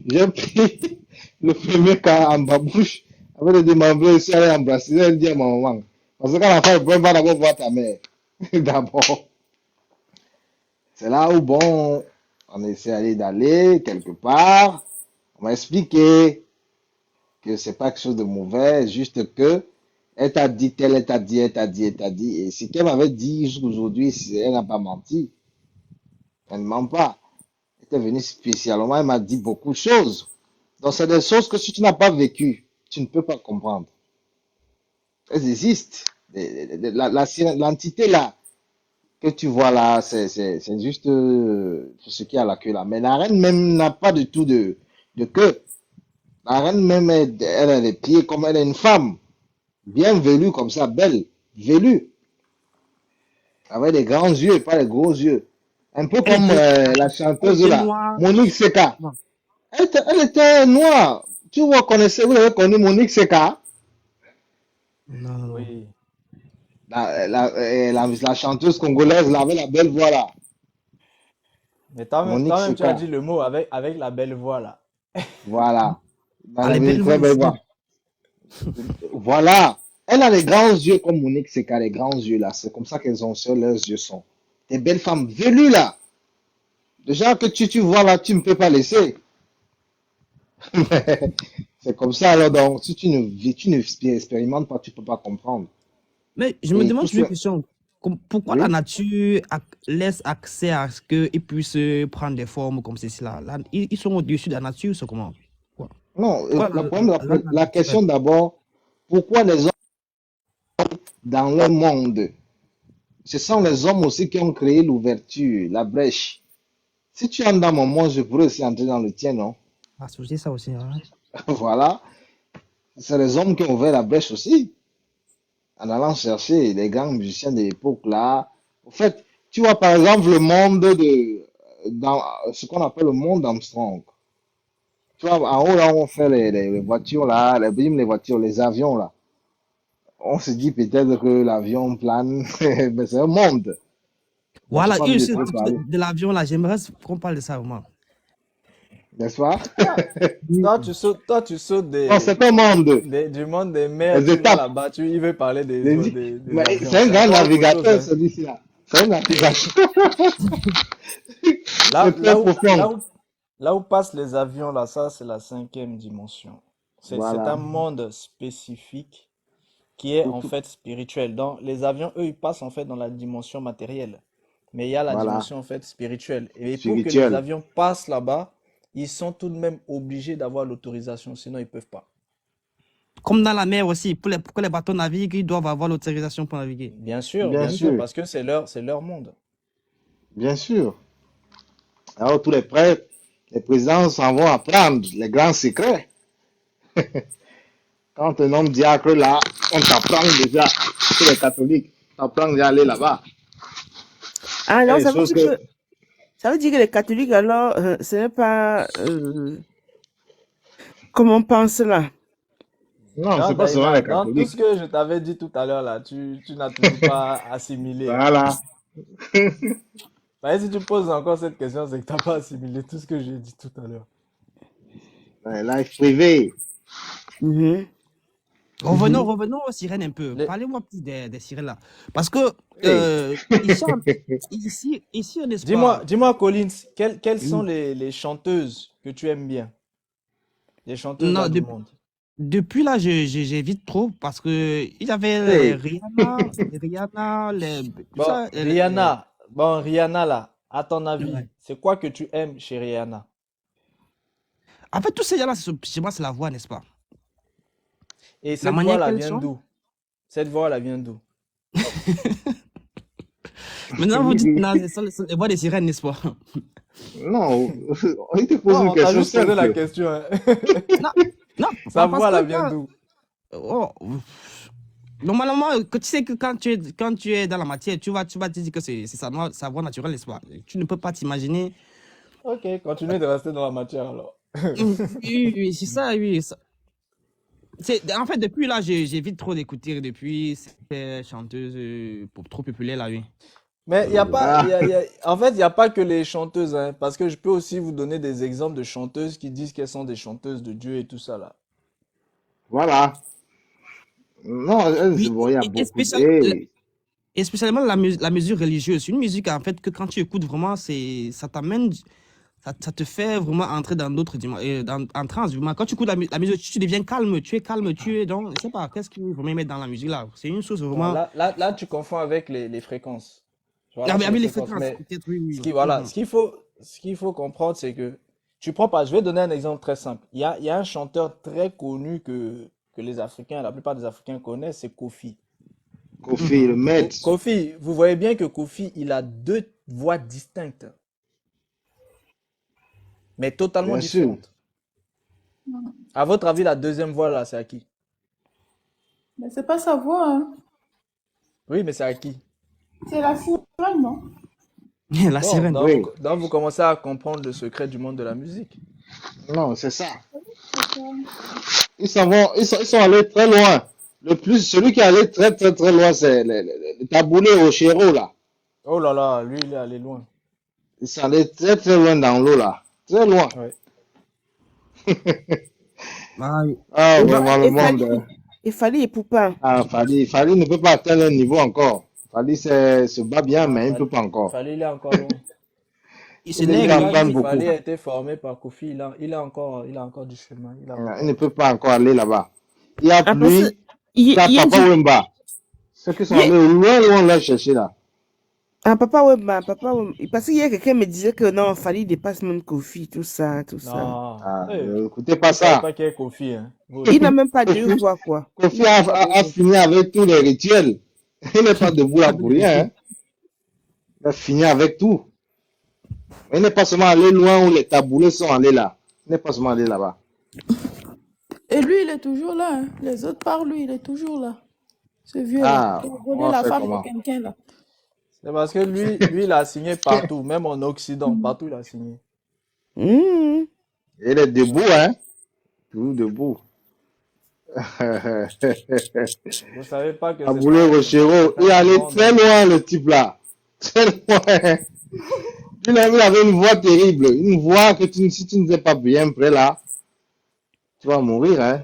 j'ai pris le premier cas en babouche. Avec le demandeur aussi, aller embrasser. Elle dit à ma maman. Parce que quand la femme ne va d'abord voir ta mère. D'abord. C'est là où, bon, on essaie d'aller quelque part. On m'a expliqué que c'est pas quelque chose de mauvais, juste que elle t'a dit tel, elle t'a dit, elle t'a dit, elle t'a dit. Et ce qu'elle m'avait dit jusqu'aujourd'hui, elle n'a pas menti. Elle ne ment pas. Elle était venue spécialement, elle m'a dit beaucoup de choses. Donc, c'est des choses que si tu n'as pas vécu, tu ne peux pas comprendre. Elles existent. L'entité là, que tu vois là, c'est juste ce qui a la queue là. Mais la reine même n'a pas du tout de queue. La reine même, elle a les pieds comme elle est une femme. Bien velue comme ça, belle, velue, avec des grands yeux, pas des gros yeux. Un peu Elle comme était, la elle chanteuse était là, noire. Monique Seka. Non, Elle était noire. Tu vois, vous avez connu Monique Seka, non, non, non. Oui. la chanteuse congolaise là, avec la belle voix là, Mais Monique toi-même, tu as Seka. dit le mot avec la belle voix là. Voilà. Ah, Elle les avait une belles voix très belle ici. voix. Voilà. Elle a les grands yeux comme Monique Seka, les grands yeux là. C'est comme ça qu'elles ont sur leurs yeux sont. Des belles femmes velues là. Les gens que tu vois là, tu ne peux pas laisser. C'est comme ça, alors donc, si tu ne expérimentes pas, tu ne peux pas comprendre. Mais je me Et demande tout toujours une ça, question. Pourquoi la oui. nature laisse accès à ce qu'ils puissent prendre des formes comme ceci là? Ils sont au-dessus de la nature, c'est comment? Pourquoi, Non, pourquoi le problème, la la nature? question d'abord, pourquoi les hommes dans le monde, ce sont les hommes aussi qui ont créé l'ouverture, la brèche. Si tu entres dans mon monde, je pourrais aussi entrer dans le tien, non? Ah, c'est aussi ça aussi, hein. Voilà. C'est les hommes qui ont ouvert la brèche aussi, en allant chercher les grands musiciens de l'époque là. En fait, tu vois par exemple le monde dans ce qu'on appelle le monde Armstrong. Tu vois, en haut là, où on fait les voitures là, les voitures, les avions là. On se dit peut-être que l'avion plane, mais c'est un monde. Mais j'ai Voilà, pas envie et de ce trop truc parler, de l'avion là, j'aimerais qu'on parle de ça vraiment. n'est-ce pas? Ah, toi, tu sautes Non, c'est un monde. du monde des mers, Les tu vas étapes. là-bas, il veut parler des Mais avions. c'est un C'est grand encore autre chose, navigateur, hein. celui-ci là. C'est un navigateur. Là, C'est très profond. là où passent les avions, là, ça, c'est la cinquième dimension. C'est un Voilà. monde spécifique qui est en fait spirituel. Donc, les avions, eux, ils passent en fait dans la dimension matérielle. mais il y a la Voilà, dimension en fait spirituelle. Et pour que les spirituel. avions passent là-bas, ils sont tout de même obligés d'avoir l'autorisation, sinon ils peuvent pas. Comme dans la mer aussi, pour que les bateaux naviguent, ils doivent avoir l'autorisation pour naviguer. Bien Bien sûr, sûr, parce que c'est leur monde. bien sûr. Alors tous les prêtres, les présidents s'en vont apprendre les grands secrets. Quand un homme diacre là, on t'apprend déjà, tous les catholiques, t'apprends déjà à aller là-bas. Ah Il y a non, des choses que... ça veut dire que les catholiques, alors, ce n'est pas comme on pense là. Non, Non, c'est pas seulement les Dans tout ce catholiques. que je t'avais dit tout à l'heure là, tu n'as toujours pas assimilé. Voilà. Bah, si tu poses encore cette question, c'est que tu n'as pas assimilé tout ce que j'ai dit tout à l'heure. Life privé. Mhm. Revenons aux sirènes un peu. Les- Parlez-moi plus des sirènes là. Parce que Hey. ici en Espagne, Dis-moi, Collins, quelles sont oui. les chanteuses que tu aimes bien? Les chanteuses Non, là du monde. depuis là, j'évite trop parce que il y avait Hey. Rihanna, tout Bon, ça. Rihanna là, à ton avis, Ouais. c'est quoi que tu aimes chez Rihanna? En fait, tous ces gens-là, chez moi, c'est la voix, n'est-ce pas? Et La cette manière voix là qu'elles vient sont. d'où? Cette voix là vient d'où? Maintenant, vous dites, non, ce sont les voix des sirènes, n'est-ce pas? Non, il te pose Non, une on t'a question juste posé la simple. question. Hein. Non, non, Sa parce voix là que vient d'où? oh, normalement, que tu sais que quand tu es dans la matière, tu vas te dire que c'est sa voix naturelle, n'est-ce pas? Tu ne peux pas t'imaginer. Ok, continuez de rester dans la matière alors. Oui, c'est ça, oui. En fait, depuis là, j'évite trop d'écouter depuis cette chanteuse trop populaire là, oui. Mais il y a pas, Ah, en fait, il n'y a pas que les chanteuses, hein, parce que je peux aussi vous donner des exemples de chanteuses qui disent qu'elles sont des chanteuses de Dieu et tout ça là. voilà. Non, Oui, bon, il y a et beaucoup de... Hey. et spécialement la mesure religieuse. Une musique, en fait, que quand tu écoutes vraiment, ça t'amène, ça te fait vraiment entrer dans d'autres dimensions, en transe. Vraiment. Quand tu écoutes la musique, tu deviens calme, tu es donc, je sais pas, qu'est-ce qu'ils vont vraiment mettre dans la musique là? C'est une chose Non, vraiment. là, tu confonds avec les fréquences. Tu vois, là, Ah, mais c'est les avec les fréquences. fréquences, Mais peut-être, oui, oui. voilà, ce qu'il faut comprendre, c'est que tu prends pas. Je vais donner un exemple très simple. Il y a un chanteur très connu que les Africains, la plupart des Africains connaissent, c'est Kofi. Kofi, le maître. Kofi, vous voyez bien que Kofi, il a deux voix distinctes, mais totalement Bien sûr. différentes. À votre avis, la deuxième voix là, c'est à qui? Mais c'est pas sa voix, hein. Oui, mais c'est à qui? C'est la sirène, non? La Bon, sirène. Oui. donc vous commencez à comprendre le secret du monde de la musique. Non, c'est ça. Ils sont allés très loin. Celui qui est allé très, très, très loin, c'est le taboulé au chéro, là. Oh là là, lui, il est allé loin. Ils sont allés très, très loin dans l'eau, là. Très loin. Ouais. Ah, oui. Ah, Et, vraiment, le monde. et Fally et Poupa. Ah, Fally ne peut pas atteindre un niveau encore. Fally se bat bien, mais il ne peut pas encore. Fallait, il est encore loin. Il se Il nègre. est Quand en train dit beaucoup. Fallait a été formé par Kofi, il a encore du chemin. Il ne peut pas encore aller là-bas. Il y a Ah, parce que lui, il y a Papa Wemba. Ceux qui sont allés loin, loin là chercher là. Ah, Papa Wemba. Parce qu'il y a quelqu'un qui me disait que non, Fally dépasse même Kofi, tout ça. Non. Ah, Hey, écoutez pas vous savez ça. pas qu'il y a Kofi, hein. Vous Il aussi. n'a même pas deux Kofi, voix, quoi. Kofi a fini avec tous les rituels. Il n'est pas debout là pour rien. Hein. Il a fini avec tout. Mais il n'est pas seulement allé loin où les taboulés sont allés là. Il n'est pas seulement allé là-bas. Et lui, il est toujours là, hein. Les autres par lui, il est toujours là. Ce Ah, vieux-là. Il a on volé va la faire femme de comment? quelqu'un, là. C'est parce que lui, il a signé partout, même en Occident, partout il a signé. Mmh. Il est debout, hein? Toujours debout. Vous savez pas que c'est Taboulé un Rochero, il est allé grand très homme. loin le type là. Très loin. Il avait une voix terrible. Une voix que si tu n'étais pas bien près là, tu vas mourir, hein?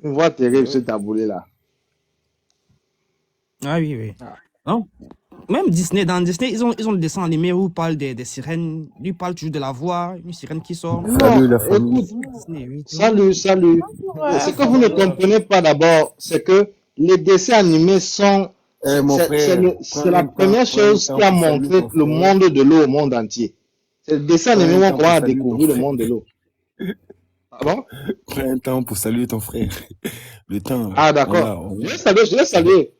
Une voix terrible, ce Oui. taboulé là. Ah oui, oui. Ah. Non? Même Disney, dans Disney, ils ont le dessin animé où ils parlent des sirènes. Lui parle toujours de la voix, une sirène qui sort. Salut Non, la famille. écoute, Disney, oui. salut. Ouais, Ce que vous ne comprenez pas d'abord, c'est que les dessins animés sont Eh, mon frère, C'est prends la un temps, première prends un chose qui temps a pour saluer montré ton le frère. monde de l'eau au monde entier. C'est le dessin Prends animé un où on temps pour commence à saluer ton découvrir le frère. monde de l'eau. Ah bon? Prends un temps pour saluer ton frère. Le temps, là, Ah on d'accord. l'a. Je l'ai salué.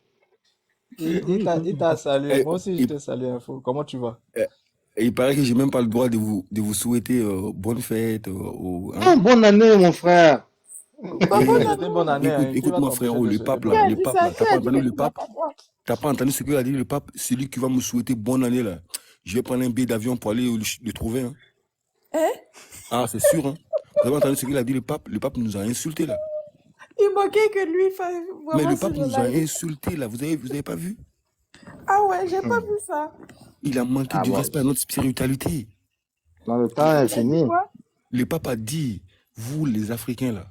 Il t'a salué. Et, Moi aussi, je et- te salue, Info. Comment tu vas? et il paraît que j'ai même pas le droit de vous souhaiter bonne fête. Hein. Oh, bonne année, mon frère. Quoi, Eh, bonne C'était année? bonne année, hein. Qui va écoute-moi, t'empêcher frérot, de le souhaiter pape bonne Qui là, a année? le dit pape ça? là, Qui t'as a pas dit entendu que le tu n'as pape? pas droit? T'as pas entendu ce que a dit le pape? Celui qui va me souhaiter bonne année là. Je vais prendre un billet d'avion pour aller le trouver. Hein. Hein? Ah, c'est sûr. Hein. Vous avez entendu ce qu'il a dit le pape? Le pape nous a insultés là. Il manquait que lui fasse Mais vraiment le ce pape nous a live. insultés là. Vous avez pas vu? Ah ouais, j'ai pas vu ça. Il a manqué Ah du bon, respect à notre spiritualité. dans le temps est Il a dit fini. quoi? Le pape a dit, vous les Africains là,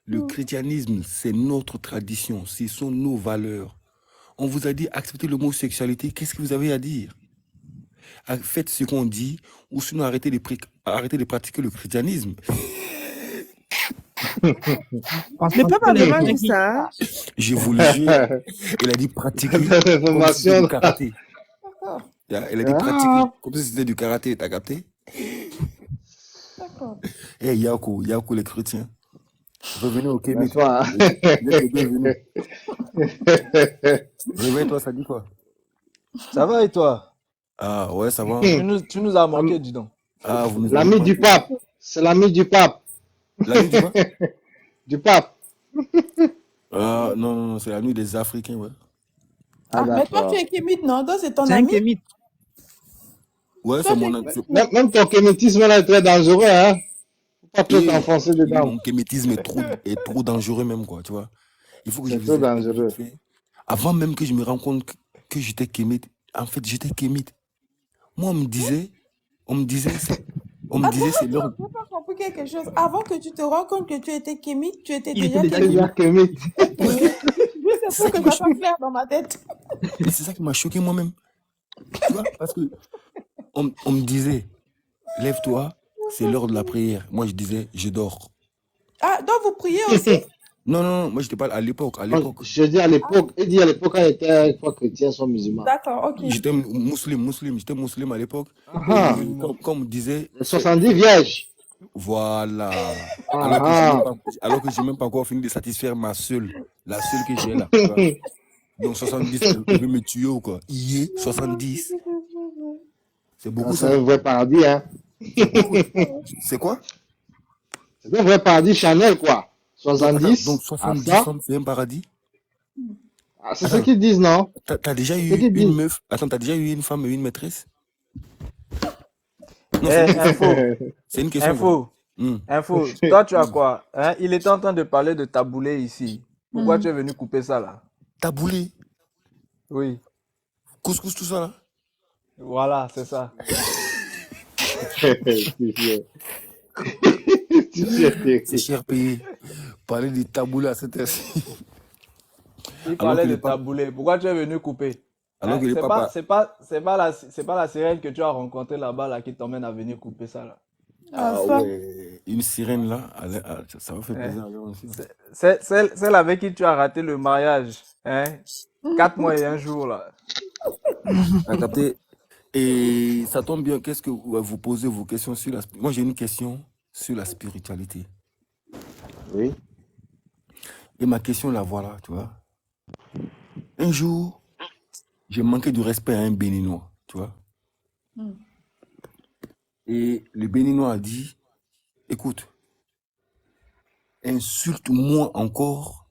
le chrétianisme, c'est notre tradition, ce sont nos valeurs. On vous a dit acceptez l'homosexualité, qu'est-ce que vous avez à dire? Faites ce qu'on dit, ou sinon arrêtez de pratiquer le christianisme. Le peuple a vraiment dit ça, hein? Je vous le jure, il a dit pratiquer Cette comme si c'était du information. karaté. D'accord, Il a dit pratiquer Ah, comme si c'était du karaté, t'as capté? d'accord. Eh Yako, les chrétiens, revenez au Kémit. n'est-ce pas? Vous êtes les bienvenus. Réveille-toi, ça dit quoi? Ça va et toi? Ah ouais, ça va. Tu nous as manqué, dis donc. Ah, vous nous avez L'ami du manqué. pape. C'est l'ami du pape. L'ami du quoi? Du pape. Ah, non, c'est l'ami des Africains, ouais. Ah Ah, mais toi, d'accord. tu es Kémite, non? Toi, c'est ton C'est un ami? kémite. Ouais, Toi, c'est tu es mon ami. Kémite. Même ton kémétisme là est très dangereux, hein. Faut pas trop Et t'enfoncer dedans. mon kémétisme est trop dangereux même, quoi, tu vois. Il faut que je C'est vous trop explique dangereux. vite fait. Avant même que je me rende compte que j'étais kémite, en fait, j'étais kémite. Moi, on me disait, c'est Attends, l'heure. j'ai pas compris quelque chose. Avant que tu te rends compte que tu étais Kémite, tu étais Il était déjà déjà Kémite. C'est bien kémite. Ouais, Juste c'est pour ça que qui m'a ça soit choqué. clair dans ma tête. Mais c'est ça qui m'a choqué moi-même. Tu vois, parce que on me disait, lève-toi, c'est l'heure de la prière. Moi, je disais, je dors. Ah, donc vous priez aussi? Non, moi, j'étais pas à l'époque. Je dis à l'époque, il dit à l'époque, quand il était fois chrétien, sont musulmans. D'accord, ok. J'étais musulman, j'étais musulman à l'époque. Ah, Et comme on me disait, les 70 vierges. voilà. Ah, Alors que j'ai même pas encore fini de satisfaire la seule que j'ai là. Tu vois. Donc 70, elle veut me tuer ou quoi? 70. C'est beaucoup c'est ça. un vrai paradis, hein. C'est beaucoup. C'est quoi? C'est un vrai paradis Chanel, quoi. Donc 70 à 70 ça. femmes, c'est un paradis? Ah, c'est ce qu'ils disent, non? T'as déjà C'est eu ce qu'ils une disent. meuf? Attends, t'as déjà eu une femme et une maîtresse? Non, Eh, Info, c'est une question. Quoi. Info. Toi, tu as quoi? Hein? Il était en train de parler de taboulé ici. Pourquoi tu es venu couper ça là? Taboulé, Oui, couscous, tout ça là? voilà, c'est ça. C'est cher payé. Parler de taboulé à cette heure-ci. Il Alors parlait que de le pape- taboulé. Pourquoi tu es venu couper? Alors que le c'est papa. pas la sirène que tu as rencontrée là-bas là, qui t'emmène à venir couper ça là. Ah, Ah ça. ouais, une sirène là, ça va faire Hein? plaisir à l'homme aussi. C'est celle avec qui tu as raté le mariage. Hein? 4 mois et 1 jour là. T'as capté? Et ça tombe bien, qu'est-ce que vous posez vos questions sur la... Moi j'ai une question sur la spiritualité. Oui. Et ma question la voilà, tu vois. Un jour, j'ai manqué du respect à un Béninois, tu vois. Et le Béninois a dit, écoute, insulte-moi encore